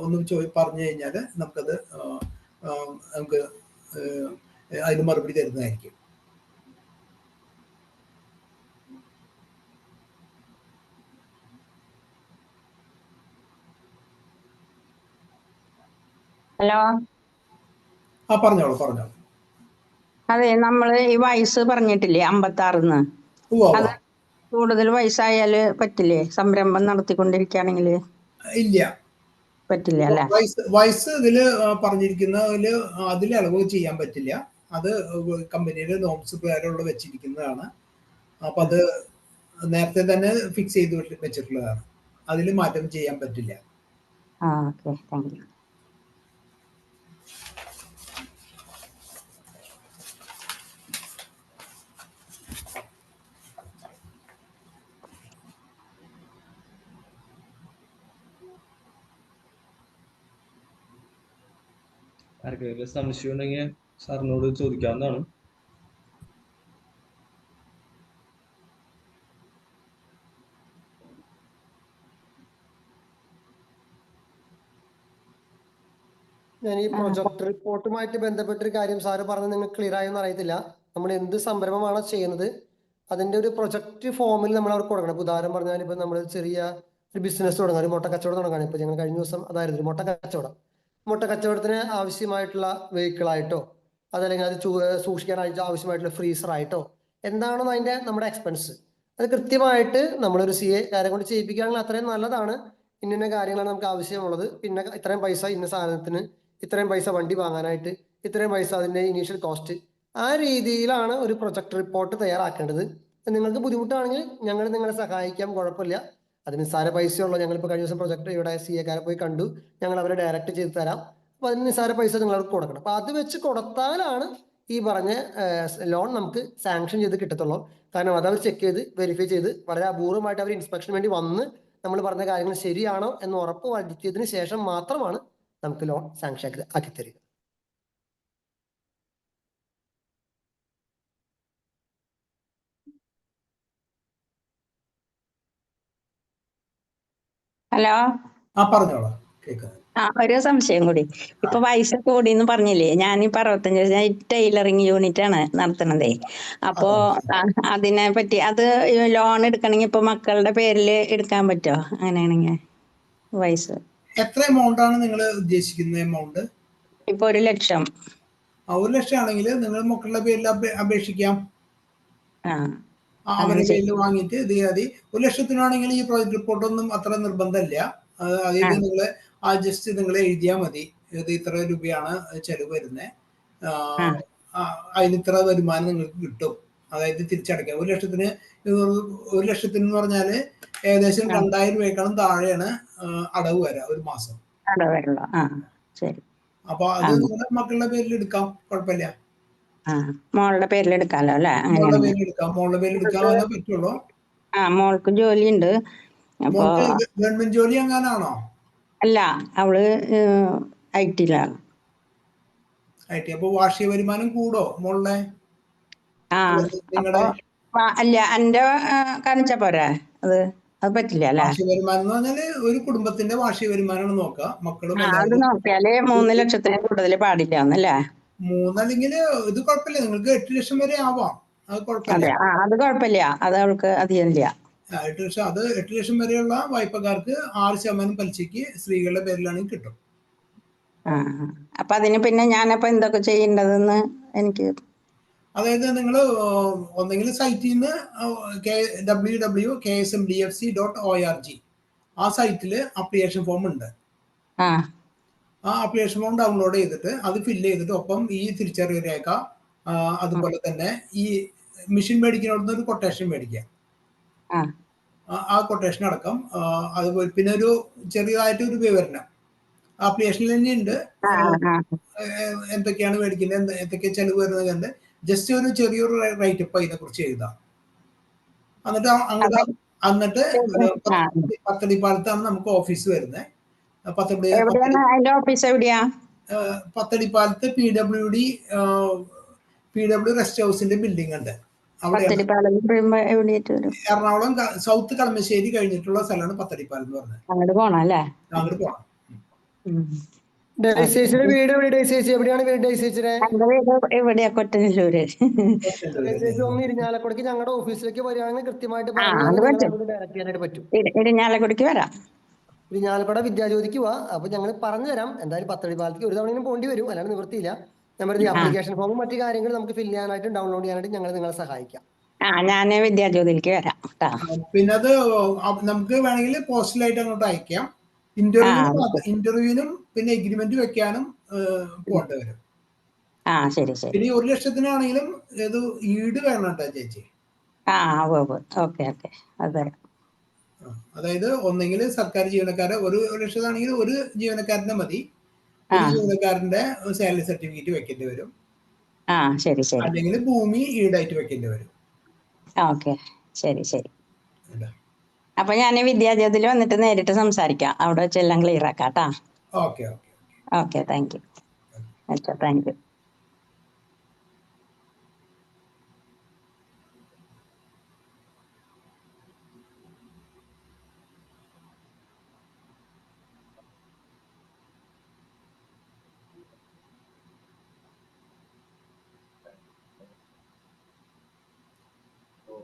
ഒന്ന് പറഞ്ഞു കഴിഞ്ഞാൽ നമുക്ക് അതിന് മറുപടി തരുന്നതായിരിക്കും. ഹലോ, പറഞ്ഞോളൂ. അതെ, നമ്മള് ഈ വയസ്സ് പറഞ്ഞിട്ടില്ലേ 56, അത് കൂടുതൽ വയസ്സായാല് പറ്റില്ലേ? സംരംഭം നടത്തിക്കൊണ്ടിരിക്കുകയാണെങ്കിൽ ഇല്ല, പറ്റില്ല അല്ലെ? വയസ്സ് ഇതില് പറഞ്ഞിരിക്കുന്നതില് അതിൽ ഇളവ് ചെയ്യാൻ പറ്റില്ല. അത് കമ്പനിയുടെ നോംസ് പ്രകാരമുള്ള വെച്ചിരിക്കുന്നതാണ്. അപ്പൊ അത് നേരത്തെ തന്നെ ഫിക്സ് ചെയ്ത് വെച്ചിട്ടുള്ളതാണ്. അതിൽ മാറ്റം ചെയ്യാൻ പറ്റില്ല. Okay, thank U. ആർക്കെങ്കിലും സംശയം ഉണ്ടെങ്കിൽ സാറിനോട് ചോദിക്കാവുന്നതാണ്. ഞാൻ ഈ പ്രൊജക്ട് റിപ്പോർട്ടുമായിട്ട് ബന്ധപ്പെട്ടൊരു കാര്യം സാറ് പറഞ്ഞത് നിങ്ങൾക്ക് ക്ലിയർ ആയെന്ന് അറിയത്തില്ല. നമ്മൾ എന്ത് സംരംഭമാണോ ചെയ്യുന്നത് അതിന്റെ ഒരു പ്രൊജക്ട് ഫോമിൽ നമ്മൾ അവർക്ക് കൊടുക്കണം. ഉദാഹരണം പറഞ്ഞാൽ ഇപ്പൊ നമ്മൾ ചെറിയ ഒരു ബിസിനസ് തുടങ്ങാൻ, ഒരു മുട്ട കച്ചവടം തുടങ്ങാൻ. ഇപ്പൊ ഞങ്ങൾ കഴിഞ്ഞ ദിവസം അതായിരുന്നു ഒരു മുട്ട കച്ചവടത്തിന് ആവശ്യമായിട്ടുള്ള വെഹിക്കിളായിട്ടോ അതല്ലെങ്കിൽ അത് സൂക്ഷിക്കാനായിട്ട് ആവശ്യമായിട്ടുള്ള ഫ്രീസറായിട്ടോ എന്താണോ അതിന്റെ നമ്മുടെ എക്സ്പെൻസ് അത് കൃത്യമായിട്ട് നമ്മളൊരു CA കാര്യം കൊണ്ട് ചെയ്യിപ്പിക്കുകയാണെങ്കിൽ അത്രയും നല്ലതാണ്. ഇന്ന കാര്യങ്ങളാണ് നമുക്ക് ആവശ്യമുള്ളത്, പിന്നെ ഇത്രയും പൈസ ഇന്ന സാധനത്തിന്, ഇത്രയും പൈസ വണ്ടി വാങ്ങാനായിട്ട്, ഇത്രയും പൈസ അതിന്റെ ഇനീഷ്യൽ കോസ്റ്റ്, ആ രീതിയിലാണ് ഒരു പ്രൊജക്ട് റിപ്പോർട്ട് തയ്യാറാക്കേണ്ടത്. നിങ്ങൾക്ക് ബുദ്ധിമുട്ടാണെങ്കിൽ ഞങ്ങൾ നിങ്ങളെ സഹായിക്കാം, കുഴപ്പമില്ല. അതിന് നിസ്സാര പൈസയുള്ളൂ. ഞങ്ങളിപ്പോൾ കഴിഞ്ഞ ദിവസം പ്രൊജക്ട് ഇവിടെ CA കാരെ പോയി കണ്ടു, ഞങ്ങൾ അവരെ ഡയറക്റ്റ് ചെയ്ത് തരാം. അപ്പൊ അതിന് നിസ്സാര പൈസ നിങ്ങൾക്ക് കൊടുക്കണം. അപ്പൊ അത് വെച്ച് കൊടുത്താലാണ് ഈ പറഞ്ഞ ലോൺ നമുക്ക് സാങ്ഷൻ ചെയ്ത് കിട്ടത്തുള്ളൂ. കാരണം അതവർ ചെക്ക് ചെയ്ത് വെരിഫൈ ചെയ്ത് വളരെ അപൂർവമായിട്ട് അവർ ഇൻസ്പെക്ഷന് വേണ്ടി വന്ന് നമ്മൾ പറഞ്ഞ കാര്യങ്ങൾ ശരിയാണോ എന്ന് ഉറപ്പ് വരുത്തിയതിന് ശേഷം മാത്രമാണ് നമുക്ക് ലോൺ സാങ്ഷൻ ആക്കി തരിക. ഹലോ, പറഞ്ഞോളാം, കേൾക്കാം. ഒരു സംശയം കൂടി. ഇപ്പൊ വയസ്സ് കൂടിന്ന് പറഞ്ഞില്ലേ? ഞാനിപ്പോ 65 ഞാൻ ടൈലറിങ് യൂണിറ്റ് ആണ് നടത്തണതേ. അപ്പോ അതിനെ പറ്റി അത് ലോൺ എടുക്കണമെങ്കിൽ ഇപ്പൊ മക്കളുടെ പേരിൽ എടുക്കാൻ പറ്റുമോ? അങ്ങനെയാണെങ്കിൽ വയസ്സ് എത്ര എമൗണ്ട് ആണ് നിങ്ങൾ ഉദ്ദേശിക്കുന്ന എമൗണ്ട്? ഇപ്പൊ 1 ലക്ഷം. 1 ലക്ഷം ആണെങ്കിൽ നിങ്ങൾ മക്കളുടെ പേരിൽ അപേക്ഷിക്കാം. അവരുടെ കയ്യിൽ വാങ്ങിയിട്ട് ഇത് ചെയ്യാതെ 1 ലക്ഷത്തിനാണെങ്കിൽ ഈ പ്രോജക്ട് റിപ്പോർട്ടൊന്നും അത്ര നിർബന്ധമില്ല. അതായത് നിങ്ങൾ ജസ്റ്റ് നിങ്ങൾ എഴുതിയാൽ മതി, ഇത് ഇത്ര രൂപയാണ് ചെലവ് വരുന്നത്, അതിന് ഇത്ര വരുമാനം നിങ്ങൾക്ക് കിട്ടും, അതായത് തിരിച്ചടയ്ക്കാം. 1 ലക്ഷത്തിന് 1 ലക്ഷത്തിന് എന്ന് പറഞ്ഞാൽ ഏകദേശം 2000 രൂപയേക്കാളും താഴെയാണ് അടവ് വരാം ഒരു മാസം. അപ്പൊ അത് നിങ്ങളുടെ മക്കളുടെ പേരിൽ എടുക്കാം, കുഴപ്പമില്ല. മോളുടെ പേരിൽ എടുക്കാമല്ലോ അല്ലെ? മോളുടെ പേരിൽ എടുക്കാം, മോളുടെ പേരിൽ എടുക്കാനേ പറ്റുള്ളൂ. മോൾക്ക് ജോലിയുണ്ട്. ഗവൺമെന്റ് ജോലി എങ്ങാനാണോ? അല്ല, അവള് ഐ.ടിയിലാണ്. ഐ.ടി. അപ്പൊ വാർഷിക വരുമാനം കൂടോ മോളുടെ? അല്ല, എന്റെ കാണിച്ചാ പോരാ, അത് പറ്റില്ല അല്ലെ? വാർഷിക വരുമാനം എന്ന് പറഞ്ഞാല് ഒരു കുടുംബത്തിന്റെ വാർഷിക വരുമാനമാണ് നോക്കുക. മക്കളും അത് നോക്കിയാല് 3 ലക്ഷത്തിന് കൂടുതൽ പാടില്ല എന്നല്ലേ? 3 അല്ലെങ്കിൽ ഇത് കുഴപ്പമില്ല, നിങ്ങൾക്ക് 8 ലക്ഷം വരെ ആവാം, അത് കുഴപ്പമില്ല. അത് കുഴപ്പമില്ല, അത് അവൾക്ക് അധികമില്ല. 8 ലക്ഷം, അത് 8 ലക്ഷം വരെയുള്ള വായ്പക്കാർക്ക് 6% പലിശയ്ക്ക് സ്ത്രീകളുടെ പേരിലാണെങ്കിൽ കിട്ടും. അപ്പൊ അതിന് പിന്നെ ഞാനപ്പോ എന്തൊക്കെ ചെയ്യേണ്ടതെന്ന് എനിക്ക്. അതായത് നിങ്ങൾ ഒന്നെങ്കിൽ സൈറ്റിൽ നിന്ന് www.ksmdfc.org ആ സൈറ്റിൽ അപ്ലിക്കേഷൻ ഫോം ഉണ്ട്. ആ അപ്ലിക്കേഷൻ ഫോം ഡൗൺലോഡ് ചെയ്തിട്ട് അത് ഫില്ല് ചെയ്തിട്ട് ഒപ്പം ഈ തിരിച്ചറിയൽ രേഖ, അതുപോലെ തന്നെ ഈ മെഷീൻ മേടിക്കുന്നതിന് ഒരു കൊട്ടേഷൻ മേടിക്കുക. ആ കൊട്ടേഷൻ അടക്കം അതുപോലെ പിന്നെ ഒരു ചെറിയതായിട്ട് ഒരു വിവരണം ആപ്ലിക്കേഷനിൽ തന്നെ ഉണ്ട്, എന്തൊക്കെയാണ് മേടിക്കുന്നത്, എന്തൊക്കെ ചെലവ് വരുന്നത് കണ്ട് ജസ്റ്റ് ഒരു ചെറിയൊരു റൈറ്റപ്പ് അതിനെ കുറിച്ച് എഴുതാം. എന്നിട്ട് പത്തടിപ്പാലത്താണ് നമുക്ക് ഓഫീസ് വരുന്നത്. പത്തടിപ്പാലത്ത് PWD റെസ്റ്റ് ഹൗസിന്റെ ബിൽഡിംഗ് ഉണ്ട്. എറണാകുളം സൗത്ത് കളമശ്ശേരി കഴിഞ്ഞിട്ടുള്ള സ്ഥലമാണ് പത്തടിപ്പാലം എന്ന് പറഞ്ഞത്. അങ്ങോട്ട് പോണം. വീട് എവിടെയാണ് വീട്? ഒന്ന് ഇരിഞ്ഞാലക്കുടക്ക് ഞങ്ങളുടെ ഓഫീസിലേക്ക് വരികയാണെങ്കിൽ കൃത്യമായിട്ട് ഡയറക്റ്റ് ചെയ്യാനായിട്ട് പറ്റും. ഇരിഞ്ഞാലക്കുടക്ക് വരാം, ഇരിഞ്ഞാലക്കുട വിദ്യാജ്യോതിക്ക് പോവാ. അപ്പൊ ഞങ്ങൾ പറഞ്ഞുതരാം. എന്തായാലും പത്തടിപ്പാലത്തേക്ക് ഒരു തവണയും പോണ്ടി വരും, അല്ലാണ്ട് നിവൃത്തിയില്ല. ഞാൻ പറഞ്ഞ ആപ്ലിക്കേഷൻ ഫോമും മറ്റു കാര്യങ്ങൾ നമുക്ക് ഫില്ല് ചെയ്യാനായിട്ടും ഡൗൺലോഡ് ചെയ്യാനായിട്ട് ഞങ്ങൾ നിങ്ങളെ സഹായിക്കാം. ഞാൻ വിദ്യാജ്യോതിക്ക് വരാം. പിന്നെ അത് നമുക്ക് വേണമെങ്കിൽ പോസ്റ്റലായിട്ട് അങ്ങോട്ട് അയക്കാം. ഇന്റർവ്യൂവിനും പിന്നെ എഗ്രിമെന്റ് വെക്കാനും പോകേണ്ടി വരും. പിന്നെ 1 ലക്ഷത്തിനാണെങ്കിലും ഇത് ഈട് വേണം കേട്ടോ ചേച്ചി. അതായത് ഒന്നെങ്കിൽ സർക്കാർ ജീവനക്കാരെ 1 ലക്ഷത്താണെങ്കിൽ 1 ജീവനക്കാരന്റെ മതി, 1 ജീവനക്കാരന്റെ സാലറി സർട്ടിഫിക്കറ്റ് വെക്കേണ്ടി വരും, അല്ലെങ്കിൽ ഭൂമി ഈടായിട്ട് വെക്കേണ്ടി വരും. അപ്പൊ ഞാൻ വിദ്യാജ്യോതിൽ വന്നിട്ട് നേരിട്ട് സംസാരിക്കാം, അവിടെ വെച്ചെല്ലാം ക്ലിയർ ആക്കാം കേട്ടാ. Okay, thank you. Thank you.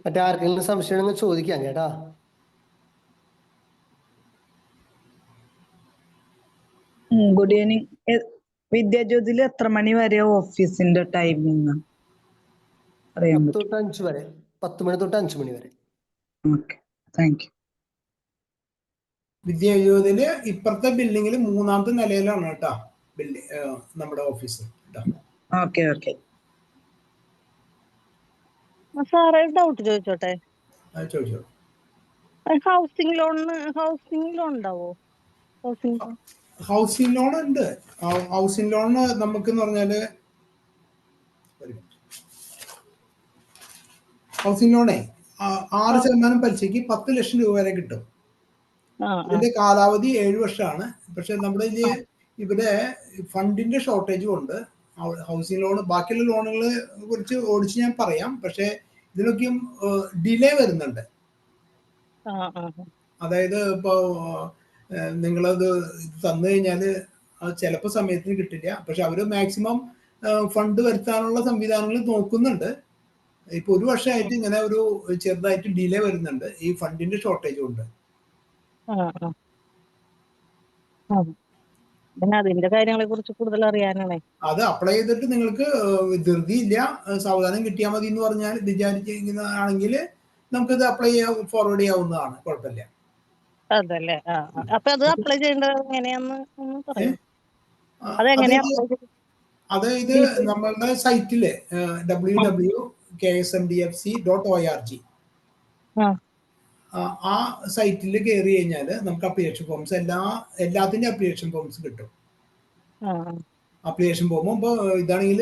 മറ്റാർക്കെങ്കിലും സംശയം ചോദിക്കാം കേട്ടാ. Good evening. വിദ്യാജ്യോതിൽ എത്ര മണി വരെ ഓഫീസിന്റെ ടൈമിംഗ്? 10 തൊട്ട് 5 വരെ. 10 മണി തൊട്ട് 5 മണി വരെ. Thank you. വിദ്യാജ്യോതില് ഇപ്പുറത്തെ ബിൽഡിങ്ങിൽ 3ാമത്തെ നിലയിലാണ് കേട്ടോ നമ്മുടെ ഓഫീസ്. സാറേ ഡൗട്ട് ചോദിച്ചോട്ടെ? ചോദിച്ചോ. ഹൗസിംഗ് ലോൺ ഉണ്ടാവോ? ഹൗസിംഗ് ലോൺ ഉണ്ട്. ഹൗസിംഗ് ലോൺ നമുക്ക് പറഞ്ഞാല് ഹൗസിംഗ് ലോണേ 6% പലിശയ്ക്ക് 10 ലക്ഷം രൂപ വരെ കിട്ടും. ഇതിന്റെ കാലാവധി 7 വർഷമാണ്. പക്ഷെ നമ്മുടെ ഇവിടെ ഫണ്ടിന്റെ ഷോർട്ടേജ് കൊണ്ട് ഹൗസിംഗ് ലോൺ ബാക്കിയുള്ള ലോണുകളെ കുറിച്ച് ഓടിച്ച് ഞാൻ പറയാം, പക്ഷെ ഇതിനൊക്കെയും ഡിലേ വരുന്നുണ്ട്. അതായത് ഇപ്പോ നിങ്ങളത് തന്നു കഴിഞ്ഞാൽ അത് ചിലപ്പോൾ സമയത്തിന് കിട്ടില്ല, പക്ഷെ അവർ മാക്സിമം ഫണ്ട് വരുത്താനുള്ള സംവിധാനങ്ങൾ നോക്കുന്നുണ്ട്. ഇപ്പൊ 1 വർഷമായിട്ട് ഇങ്ങനെ ഒരു ചെറുതായിട്ട് ഡിലേ വരുന്നുണ്ട് ഈ ഫണ്ടിന്റെ ഷോർട്ടേജ് കൊണ്ട്. അതിന്റെ കാര്യങ്ങളെ കുറിച്ച് കൂടുതൽ അറിയാനാണ്. അത് അപ്ലൈ ചെയ്തിട്ട് നിങ്ങൾക്ക് ധൃതിയില്ല, സാവധാനം കിട്ടിയാൽ മതി എന്ന് പറഞ്ഞാൽ വിചാരിച്ചിരിക്കുന്നതാണെങ്കിൽ നമുക്കിത് അപ്ലൈ ഫോർവേഡ് ചെയ്യാവുന്നതാണ്, കുഴപ്പമില്ല. അതല്ലേ. അപ്പൊ അത് അപ്ലൈ ചെയ്യേണ്ടത് എങ്ങനെയാന്ന് ഒന്ന് പറയാം. അത് അതെങ്ങനെയാ ഇത് അപ്ലൈ അതായത് നമ്മളുടെ സൈറ്റില് www.ksmdfc.org ആ സൈറ്റിൽ കയറി കഴിഞ്ഞാൽ നമുക്ക് അപ്ലിക്കേഷൻ ഫോംസ് എല്ലാത്തിൻ്റെ അപ്ലിക്കേഷൻ ഫോംസ് കിട്ടും. അപ്ലിക്കേഷൻ ഫോം ഇപ്പോൾ ഇതാണെങ്കിൽ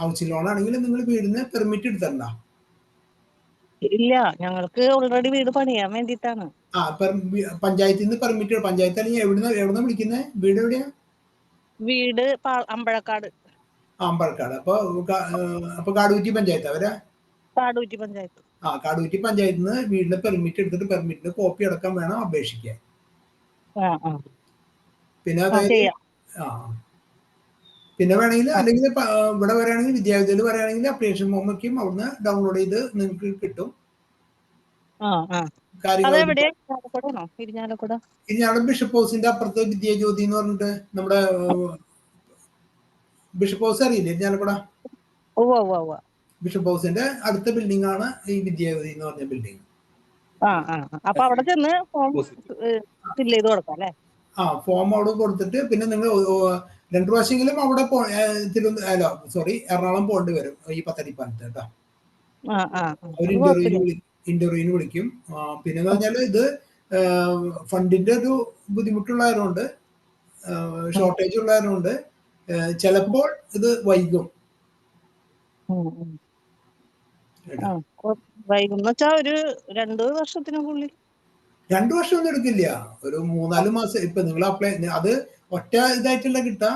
ഹൗസിംഗ് ലോൺ ആണെങ്കിൽ നിങ്ങൾ വീടിന് പെർമിറ്റ് എടുത്തണ്ട. ഇല്ല, ഞങ്ങൾക്ക് ഓൾറെഡി വീട് പണിയാൻ വേണ്ടിട്ടാണ്. പഞ്ചായത്തിൽ നിന്ന് പെർമിറ്റ്, പഞ്ചായത്ത് അല്ലെങ്കിൽ എവിടുന്ന വിളിക്കുന്നത്? വീട് എവിടെയാ? വീട് അമ്പഴക്കാട്. അമ്പഴക്കാട്. അപ്പൊ കാടുകുറ്റി പഞ്ചായത്ത് അവരാ? കാടൂറ്റി പഞ്ചായത്ത്. കാടുകുറ്റി പഞ്ചായത്തിൽ നിന്ന് വീടിന് പെർമിറ്റ് എടുത്തിട്ട് പെർമിറ്റിന് കോപ്പി അടക്കം വേണം അപേക്ഷിക്കാൻ. പിന്നെ അതായത് പിന്നെ വേണമെങ്കിൽ അല്ലെങ്കിൽ ഇവിടെ വരികയാണെങ്കിൽ വിദ്യാലയത്തിൽ വരികയാണെങ്കിൽ അപ്ലിക്കേഷൻ ഫോം വയ്ക്കും, അവിടുന്ന് ഡൗൺലോഡ് ചെയ്ത് നിങ്ങൾക്ക് കിട്ടും. ഇരിഞ്ഞാലക്കുട ബിഷപ്പ് ഹൗസിന്റെ അപ്പുറത്ത് വിദ്യാജ്യോതി എന്ന് പറഞ്ഞിട്ട് നമ്മുടെ ബിഷപ്പ് ഹൗസ് അറിയില്ലേ? ഇരിഞ്ഞാലക്കുട ബിഷപ്പ് ഹൗസിന്റെ അടുത്ത ബിൽഡിംഗ് ആണ് ഈ വിദ്യാജ്യോതി എന്ന് പറഞ്ഞ ബിൽഡിംഗ്. അപ്പൊ അവിടെ ചെന്ന് ഫോം ഫില്ല് ചെയ്ത് കൊടുക്കാം അല്ലേ? ഫോം അവിടെ കൊടുത്തിട്ട് പിന്നെ നിങ്ങൾ 2 പ്രാവശ്യമെങ്കിലും അവിടെ എറണാകുളം പോകേണ്ടി വരും ഈ പത്തടിപ്പാലത്ത് കേട്ടോ. ഒരു ഇന്റർവ്യൂവിന് വിളിക്കും. പിന്നെ എന്ന് പറഞ്ഞാൽ ഇത് ഫണ്ടിന്റെ ഒരു ബുദ്ധിമുട്ടുള്ളവരുണ്ട്, ഷോർട്ടേജ് ഉള്ളവരുണ്ട്. ചിലപ്പോൾ ഇത് വൈകും. ഒരു 2 വർഷത്തിനുള്ളിൽ. 2 വർഷമൊന്നും എടുക്കില്ല, ഒരു 3-4 മാസം. ഇപ്പൊ നിങ്ങൾ അപ്ലൈ അത് ഒറ്റ ഇതായിട്ടല്ല കിട്ടുക,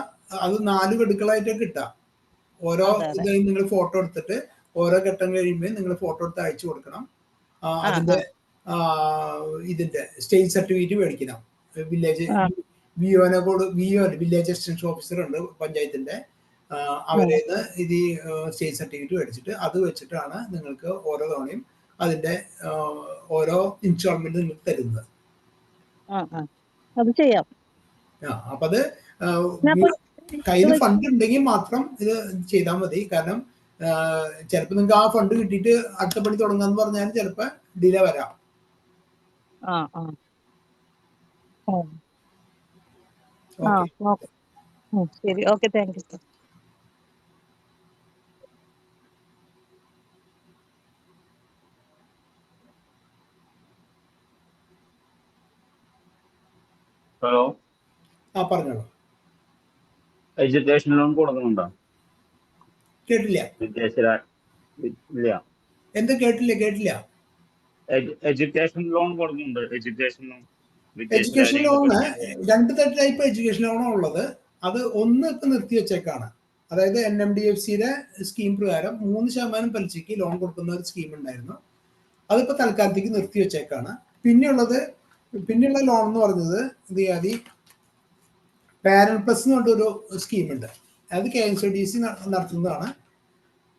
അത് 4 ഗഡുക്കളായിട്ട് കിട്ടുക. ഓരോ ഇതായി നിങ്ങൾ ഫോട്ടോ എടുത്തിട്ട് ഓരോ ഘട്ടം കഴിയുമ്പോൾ നിങ്ങൾ ഫോട്ടോ എടുത്ത് അയച്ചു കൊടുക്കണം. അതിന്റെ ഇതിന്റെ സ്റ്റേറ്റ് സർട്ടിഫിക്കറ്റ് മേടിക്കണം. വില്ലേജ് വില്ലേജ് എക്സ്റ്റൻഷൻ ഓഫീസർ ഉണ്ട് പഞ്ചായത്തിന്റെ, അവരേന്ന് ഇത് സ്റ്റേറ്റ് സർട്ടിഫിക്കറ്റ് മേടിച്ചിട്ട് അത് വെച്ചിട്ടാണ് നിങ്ങൾക്ക് ഓരോ തവണയും അതിന്റെ ഓരോ ഇൻസ്റ്റാൾമെന്റ് നിങ്ങൾക്ക് തരുന്നത്. അപ്പൊ അത് കയ്യിൽ ഫണ്ട് ഉണ്ടെങ്കിൽ മാത്രം ഇത് ചെയ്താൽ മതി. കാരണം ചിലപ്പോ നിങ്ങൾക്ക് ആ ഫണ്ട് കിട്ടിയിട്ട് അടുത്ത പണി തുടങ്ങാന്ന് പറഞ്ഞാൽ ചിലപ്പോ ഡിലേ വരാം. ശരി, ഓക്കെ, താങ്ക് യു. ഹലോ, പറഞ്ഞോളൂ. എഡ്യൂക്കേഷൻ ലോൺ കൊടുക്കുന്നുണ്ടോ? കേട്ടില്ല. ഇല്ല. എന്താ കേട്ടില്ല. എഡ്യൂക്കേഷൻ ലോൺ കൊടുക്കുന്നുണ്ട്. എഡ്യൂക്കേഷൻ ലോണ് 2 ടൈപ്പ് എഡ്യൂക്കേഷൻ ലോണാണ് ഉള്ളത്. അത് ഒന്ന് ഇപ്പൊ നിർത്തി വെച്ചേക്കാണ്. അതായത് NMDFCയുടെ സ്കീം പ്രകാരം 3% പലിശയ്ക്ക് ലോൺ കൊടുക്കുന്ന ഒരു സ്കീം ഉണ്ടായിരുന്നു. അതിപ്പോ തൽക്കാലത്തേക്ക് നിർത്തി വെച്ചേക്കാണ്. പിന്നെയുള്ള ലോൺ എന്ന് പറഞ്ഞത് പാരന്റ് പ്ലസ് എന്ന് പറഞ്ഞൊരു സ്കീമുണ്ട്. അത് KSDC നടത്തുന്നതാണ്.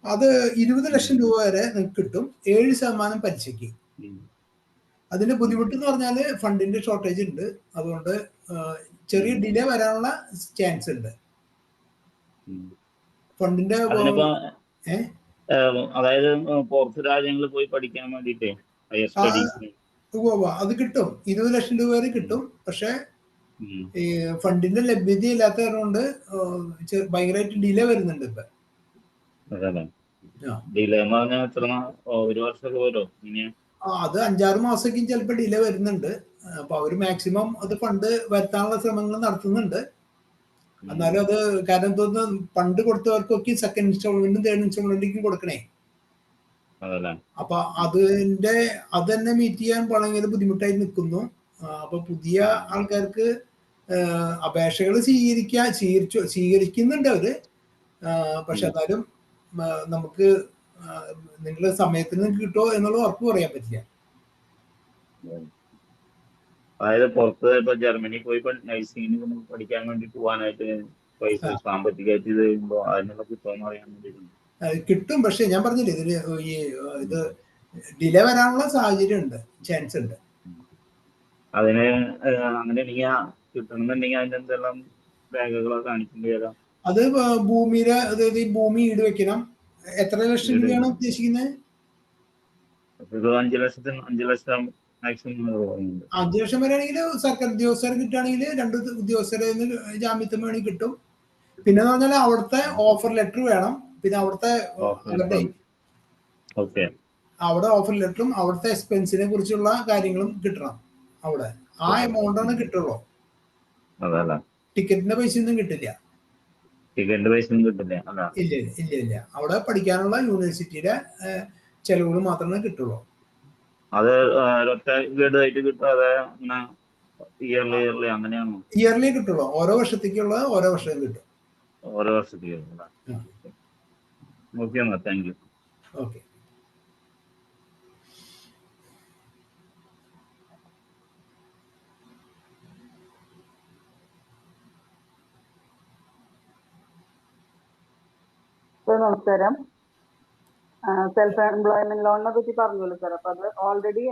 അത് 20 ലക്ഷം രൂപ വരെ നിങ്ങൾക്ക് കിട്ടും, 7% പലിശയ്ക്ക്. അതിന്റെ ബുദ്ധിമുട്ട് എന്ന് പറഞ്ഞാൽ ഫണ്ടിന്റെ ഷോർട്ടേജ് ഉണ്ട്, അതുകൊണ്ട് ചെറിയ ഡിലേ വരാനുള്ള ചാൻസ് ഉണ്ട്. ഫണ്ടിന്റെ അതായത് പുറത്ത് രാജ്യങ്ങളിൽ പോയി പഠിക്കാൻ വേണ്ടിട്ട് അത് കിട്ടും, 20 ലക്ഷം രൂപ വരെ കിട്ടും. പക്ഷെ ഈ ഫണ്ടിന്റെ ലഭ്യത ഇല്ലാത്ത കൊണ്ട് ഭയങ്കരമായിട്ട് ഡിലേ വരുന്നുണ്ട് ഇപ്പൊ. അത് 5-6 മാസമൊക്കെയും ചിലപ്പോൾ ഡിലേ വരുന്നുണ്ട്. അപ്പൊ അവര് മാക്സിമം അത് ഫണ്ട് വരുത്താനുള്ള ശ്രമങ്ങൾ നടത്തുന്നുണ്ട്. എന്നാലും അത് കാരണം എന്തോന്ന് ഫണ്ട് കൊടുത്തവർക്കൊക്കെ സെക്കൻഡ് ഇൻസ്റ്റാൾമെന്റും തേർഡ് ഇൻസ്റ്റാൾമെന്റിലേക്കും കൊടുക്കണേ. അപ്പൊ അത് തന്നെ മീറ്റ് ചെയ്യാൻ ഭയങ്കര ബുദ്ധിമുട്ടായി നിൽക്കുന്നു. അപ്പൊ പുതിയ ആൾക്കാർക്ക് അപേക്ഷകൾ സ്വീകരിക്കുന്നുണ്ട് അവര്. പക്ഷെ എന്നാലും നമുക്ക് നിങ്ങളുടെ സമയത്തിന് കിട്ടുമോ എന്നുള്ള ഉറപ്പ് പറയാൻ പറ്റില്ല. അതായത് പുറത്ത് ഇപ്പൊ ജർമ്മനി പോയി നഴ്സിംഗിന് പഠിക്കാൻ വേണ്ടി പോകാനായിട്ട് പൈസ സാമ്പത്തികമായിട്ട് ഇത് ചെയ്യുമ്പോ അതിനുള്ള കിട്ടുമെന്ന് അറിയാൻ വേണ്ടിയിട്ടുണ്ട്. കിട്ടും, പക്ഷെ ഞാൻ പറഞ്ഞില്ലേ ഇത് ഡിലേ വരാനുള്ള സാഹചര്യം ഉണ്ട്, ചാൻസ് ഉണ്ട്. അതിന് അങ്ങനെ കിട്ടണമെന്നുണ്ടെങ്കിൽ അതിന്റെ എന്തെല്ലാം രേഖകളോ കാണിക്കേണ്ടി വരാം? അത് അതായത് ഈ ഭൂമി ഈട് വെക്കണം. എത്ര ലക്ഷം രൂപയാണ് ഉദ്ദേശിക്കുന്നത്? ഒരു 5 ലക്ഷം മാക്സിമം പറയുന്നുണ്ട്. 5 ലക്ഷം വരെ ആണെങ്കിൽ സർക്കാർ ഉദ്യോഗസ്ഥരെ കിട്ടുകയാണെങ്കിൽ 2 ഉദ്യോഗസ്ഥരെ ജാമ്യത്തിന് വേണമെങ്കിൽ കിട്ടും. പിന്നെ പറഞ്ഞാൽ അവിടുത്തെ ഓഫർ ലെറ്റർ വേണം. പിന്നെ അവിടുത്തെ അവിടെ ഓഫർ ലെറ്ററും അവിടുത്തെ എക്സ്പെൻസിനെ കുറിച്ചുള്ള കാര്യങ്ങളും കിട്ടണം. അവിടെ ആ എമൗണ്ടാണ് കിട്ടുള്ളൂ. ടിക്കറ്റിന്റെ പൈസ ഒന്നും കിട്ടില്ല. ഇല്ല. അവിടെ പഠിക്കാനുള്ള യൂണിവേഴ്സിറ്റിയുടെ ചെലവുകൾ മാത്രമേ കിട്ടുള്ളൂ. അത് ഒറ്റ ഗഡുവായിട്ട് കിട്ടും? അതെ, ഇയർലി അങ്ങനെയാണോ? ഇയർലി കിട്ടുള്ളൂ. ഓരോ വർഷത്തേക്കുള്ള ഓരോ വർഷം കിട്ടും. ഓരോ വർഷത്തേക്ക്. ഓക്കെ എന്നാ, താങ്ക് യു. ഓക്കെ. നമസ്കാരം. സെൽഫ് എംപ്ലോയ്മെന്റ് ലോണിനെ പറ്റി പറഞ്ഞല്ലോ സാർ. അപ്പൊ അത് ഓൾറെഡി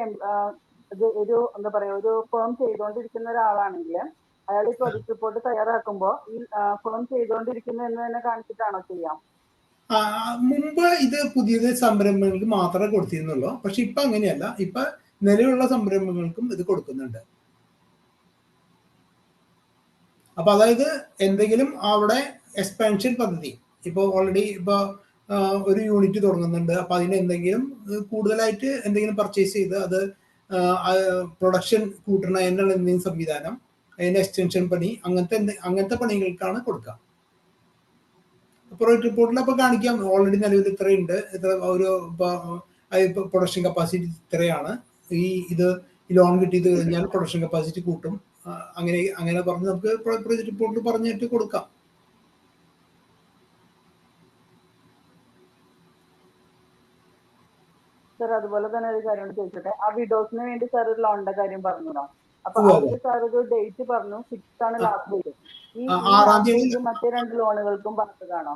ഒരു എന്താ പറയാ, ഒരു ഫേം ചെയ്തുകൊണ്ടിരിക്കുന്ന ഒരാളാണെങ്കിൽ അയാൾ ഈ പ്രൊജക്ട് റിപ്പോർട്ട് തയ്യാറാക്കുമ്പോൾ ഈ ഫേം ചെയ്തുകൊണ്ടിരിക്കുന്നു എന്ന് തന്നെ കാണിച്ചിട്ടാണോ ചെയ്യാം? മുമ്പ് ഇത് പുതിയ സംരംഭങ്ങൾക്ക് മാത്രമേ കൊടുത്തിരുന്നുള്ളൂ. പക്ഷെ ഇപ്പൊ അങ്ങനെയല്ല. ഇപ്പൊ നിലവിലുള്ള സംരംഭങ്ങൾക്കും ഇത് കൊടുക്കുന്നുണ്ട്. അപ്പൊ അതായത് എന്തെങ്കിലും അവിടെ എക്സ്പാൻഷൻ പദ്ധതി, ഇപ്പൊ ഓൾറെഡി ഇപ്പൊ ഒരു യൂണിറ്റ് തുടങ്ങുന്നുണ്ട്. അപ്പൊ അതിന് എന്തെങ്കിലും കൂടുതലായിട്ട് എന്തെങ്കിലും പർച്ചേസ് ചെയ്ത് അത് പ്രൊഡക്ഷൻ കൂട്ടണ എന്നുള്ള എന്തെങ്കിലും സംവിധാനം, അതിന്റെ എക്സ്റ്റൻഷൻ പണി, അങ്ങനത്തെ പണികൾക്കാണ് കൊടുക്കുക. പ്രൊജക്ട് റിപ്പോർട്ടിൽ അപ്പൊ കാണിക്കാം ഓൾറെഡി നിലവിൽ ഇത്രയുണ്ട്, ഇത്ര ഒരു പ്രൊഡക്ഷൻ കപ്പാസിറ്റി ഇത്രയാണ്, ഇത് ലോൺ കിട്ടിയത് കഴിഞ്ഞാൽ പ്രൊഡക്ഷൻ കപ്പാസിറ്റി കൂട്ടും, അങ്ങനെ പറഞ്ഞ് നമുക്ക് പ്രൊജക്ട് റിപ്പോർട്ടിൽ പറഞ്ഞിട്ട് കൊടുക്കാം. സാർ അതുപോലെ തന്നെ ഒരു കാര്യം ചോദിച്ചോട്ടെ. ആ വിഡോസിന് വേണ്ടി സാർ ഒരു ലോണിന്റെ കാര്യം പറഞ്ഞോ? അപ്പൊ അതിൽ സാർ ഒരു ഡേറ്റ് പറഞ്ഞു, 6th ആണ് ലാസ്റ്റ് ഡേറ്റ്. ഈ മറ്റേ 2 ലോണുകൾക്കും പറഞ്ഞതാണോ?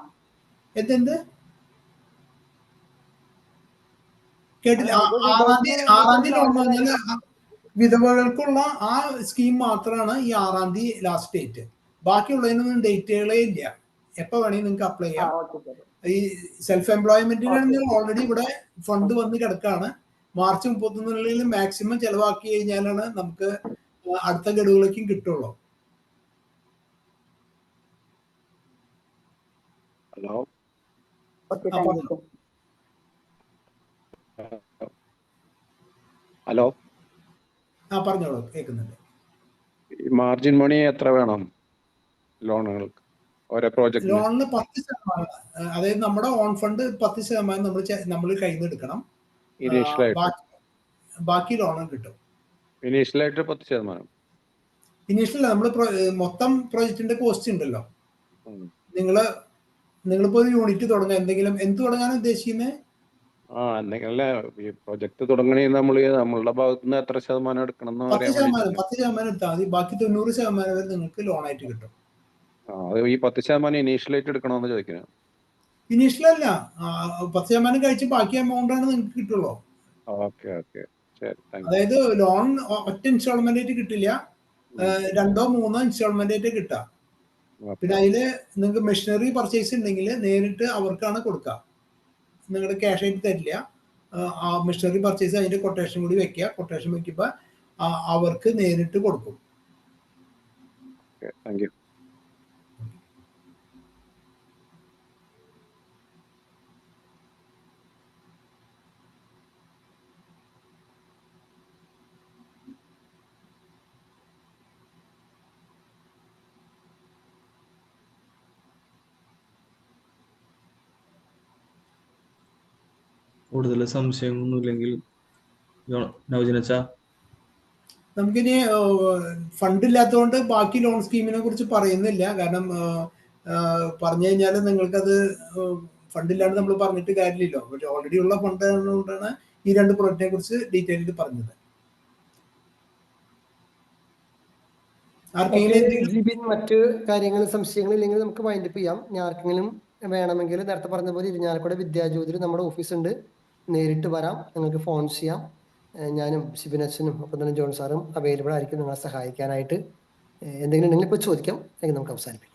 എന്ത് കേട്ടില്ല? 6ാം തീയതി ലോൺ പറഞ്ഞാൽ വിധവകൾക്കുള്ള ആ സ്കീം മാത്രമാണ് ഈ 6ാം തീയതി ലാസ്റ്റ് ഡേറ്റ്. ബാക്കിയുള്ളതിനൊന്നും ഡേറ്റുകളേ ഇല്ല. എപ്പോ വേണമെങ്കിൽ നിങ്ങൾക്ക് അപ്ലൈ ചെയ്യാം. ഈ സെൽഫ് എംപ്ലോയ്മെന്റിനാണെങ്കിൽ ഓൾറെഡി ഇവിടെ ഫണ്ട് വന്ന് കിടക്കാണ്. മാർച്ച് 31 മാക്സിമം ചെലവാക്കി കഴിഞ്ഞാലാണ് നമുക്ക് അടുത്ത ഗഡുകളിലേക്കും കിട്ടുള്ളൂ. ഹലോ, പറഞ്ഞോളൂ, കേൾക്കുന്നുണ്ട്. മാർജിൻ മണി എത്ര വേണം ലോണുകൾക്ക്? ഓരോ പ്രോജക്റ്റ് ലോണിന് 10%, അതായത് നമ്മുടെ ഓൺ ഫണ്ട് 10% നമ്മൾ കയ്യിൽ നിന്ന് എടുക്കണം. ബാക്കി ലോൺ കിട്ടും. ഇനീഷ്യലായിട്ട് 10%? ഇനീഷ്യൽ നമ്മൾ മൊത്തം പ്രോജക്റ്റിന്റെ കോസ്റ്റ് ഉണ്ടല്ലോ. നിങ്ങളിപ്പോ ഒരു യൂണിറ്റ് തുടങ്ങാൻ എന്ത് തുടങ്ങാനാണ് ഉദ്ദേശിക്കുന്നത്? ഈ പ്രൊജക്ട് തുടങ്ങണേ നമ്മളുടെ ഭാഗത്ത് നിന്ന് എത്ര ശതമാനം എടുക്കണം? 10% എടുത്താൽ മതി. ബാക്കി 90% വരെ നിങ്ങൾക്ക് ലോൺ ആയിട്ട് കിട്ടും. ഈ 10% ഇനീഷ്യലായിട്ട് എടുക്കണമെന്ന് ചോദിക്കുന്നത്. ഇനീഷ്യൽ അല്ല, 10% കഴിച്ച് ബാക്കി എമൗണ്ട് ആണ് നിങ്ങൾക്ക് കിട്ടുള്ളൂ. അതായത് ലോൺ ഒറ്റ ഇൻസ്റ്റാൾമെന്റ് ആയിട്ട് കിട്ടില്ല, 2ഓ 3ഓ ഇൻസ്റ്റാൾമെന്റ് ആയിട്ട് കിട്ടാം. പിന്നെ അതില് നിങ്ങൾക്ക് മെഷീനറി പർച്ചേസ് ഉണ്ടെങ്കിൽ നേരിട്ട് അവർക്കാണ് കൊടുക്കുക. നിങ്ങളുടെ ക്യാഷ് ആയിട്ട് തരില്ല. ആ മെഷീനറി പർച്ചേസ് അതിന്റെ കൊട്ടേഷൻ കൂടി വെക്കുക. കൊട്ടേഷൻ വെക്കുമ്പോൾ അവർക്ക് നേരിട്ട് കൊടുക്കും. കൂടുതൽ സംശയമൊന്നും ഇല്ലെങ്കിൽ നവജനച്ച നമുക്കിനി ഫണ്ട് ഇല്ലാത്തതുകൊണ്ട് ബാക്കി ലോൺ സ്കീമിനെ കുറിച്ച് പറയുന്നില്ല. കാരണം പറഞ്ഞു കഴിഞ്ഞാൽ നിങ്ങൾക്കത് ഫണ്ട് ഇല്ലാണ്ട് നമ്മൾ പറഞ്ഞിട്ട് കാര്യമില്ലല്ലോ. പക്ഷെ ഓൾറെഡി ഉള്ള ഫണ്ട് കൊണ്ടാണ് ഈ 2 പ്രോജക്റ്റിനെ കുറിച്ച് ഡീറ്റെയിൽഡ് പറഞ്ഞത്. മറ്റു കാര്യങ്ങൾ സംശയങ്ങൾ ഇല്ലെങ്കിൽ നമുക്ക് വൈൻഡപ്പ് ചെയ്യാം. ഇനി ആർക്കെങ്കിലും വേണമെങ്കിൽ നേരത്തെ പറഞ്ഞ പോലെ ഇരിഞ്ഞാലക്കുട വിദ്യാജ്യോതിൽ നമ്മുടെ ഓഫീസ് ഉണ്ട്, നേരിട്ട് വരാം, നിങ്ങൾക്ക് ഫോൺ ചെയ്യാം. ഞാനും ഷിബിനച്ഛനും ഒപ്പം തന്നെ ജോൺ സാറും അവൈലബിൾ ആയിരിക്കും നിങ്ങളെ സഹായിക്കാനായിട്ട്. എന്തെങ്കിലും ഉണ്ടെങ്കിൽ ഇപ്പോൾ ചോദിക്കാം, അല്ലെങ്കിൽ നമുക്ക് അവസാനിപ്പിക്കാം.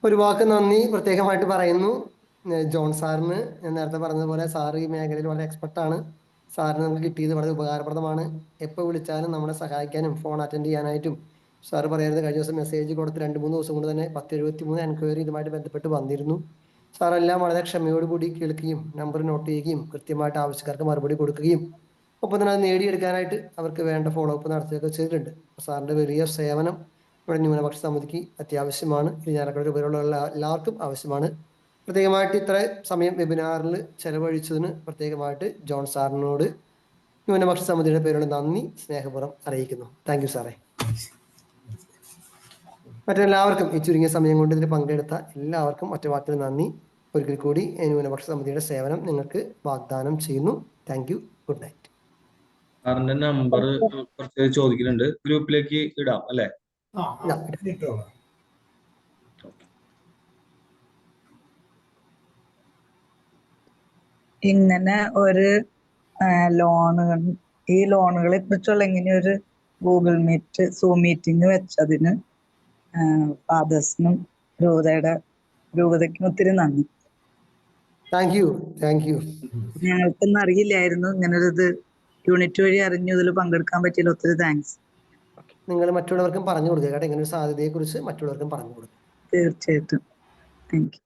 ഒരു വാക്ക് നന്ദി പ്രത്യേകമായിട്ട് പറയുന്നു ജോൺ സാറിന്. ഞാൻ നേരത്തെ പറഞ്ഞതുപോലെ സാറ് ഈ മേഖലയിൽ വളരെ എക്സ്പെർട്ടാണ്. സാറിന് നമുക്ക് കിട്ടിയത് വളരെ ഉപകാരപ്രദമാണ്. എപ്പോൾ വിളിച്ചാലും നമ്മളെ സഹായിക്കാനും ഫോൺ അറ്റൻഡ് ചെയ്യാനായിട്ടും സാറ് പറയുന്നത് കഴിഞ്ഞ ദിവസം മെസ്സേജ് കൊടുത്ത് 2-3 ദിവസം കൊണ്ട് തന്നെ 1073 എൻക്വയറി ഇതുമായിട്ട് ബന്ധപ്പെട്ട് വന്നിരുന്നു. സാറെല്ലാം വളരെ ക്ഷമയോടുകൂടി കേൾക്കുകയും നമ്പർ നോട്ട് ചെയ്യുകയും കൃത്യമായിട്ട് ആവശ്യക്കാർക്ക് മറുപടി കൊടുക്കുകയും ഒപ്പം തന്നെ അത് നേടിയെടുക്കാനായിട്ട് അവർക്ക് വേണ്ട ഫോളോ അപ്പ് നടത്തുകയൊക്കെ ചെയ്തിട്ടുണ്ട്. സാറിൻ്റെ വലിയ സേവനം ഇവിടെ ന്യൂനപക്ഷ സമിതിക്ക് അത്യാവശ്യമാണ്. ഇരിഞ്ഞാലക്കുട ഉപരിയുള്ള എല്ലാവർക്കും ആവശ്യമാണ്. പ്രത്യേകമായിട്ട് ഇത്ര സമയം വെബിനാറിൽ ചെലവഴിച്ചതിന് പ്രത്യേകമായിട്ട് ജോൺ സാറിനോട് ന്യൂനപക്ഷ സമിതിയുടെ പേരുള്ള നന്ദി സ്നേഹപൂർവ്വം അറിയിക്കുന്നു. താങ്ക് യു സാറേ. മറ്റെല്ലാവർക്കും ഈ ചുരുങ്ങിയ സമയം കൊണ്ട് ഇതിൽ പങ്കെടുത്ത എല്ലാവർക്കും ഒറ്റ വാക്കിൽ നന്ദി. ഒരിക്കൽ കൂടി ന്യൂനപക്ഷ സമിതിയുടെ സേവനം നിങ്ങൾക്ക് വാഗ്ദാനം ചെയ്യുന്നു. Thank you. Good night. സാറിന്റെ നമ്പർ കുറച്ച് ചോദിക്കുന്നുണ്ട്, ഗ്രൂപ്പിലേക്ക് ഇടാം അല്ലേ? ഇങ്ങനെ ഒരു ലോണുകൾ, ഈ ലോണുകളെ കുറിച്ചുള്ള ഇങ്ങനെ ഒരു ഗൂഗിൾ മീറ്റ്, സൂം മീറ്റിംഗ് വെച്ചതിന് ഫാദേഴ്സിനും രൂപതയ്ക്കും ഒത്തിരി നന്ദി. Thank you. Thank U. ഞങ്ങൾക്കൊന്നും അറിയില്ലായിരുന്നു ഇങ്ങനൊരു ഇത്. യൂണിറ്റ് വഴി അറിഞ്ഞു, ഇതിൽ പങ്കെടുക്കാൻ പറ്റിയില്ല. ഒത്തിരി താങ്ക്സ്. നിങ്ങൾ മറ്റുള്ളവർക്കും പറഞ്ഞു കൊടുക്കുക കേട്ടോ, ഇങ്ങനെ ഒരു സാധ്യതയെ കുറിച്ച് മറ്റുള്ളവർക്കും പറഞ്ഞു കൊടുക്കുക. തീർച്ചയായിട്ടും. Thank you.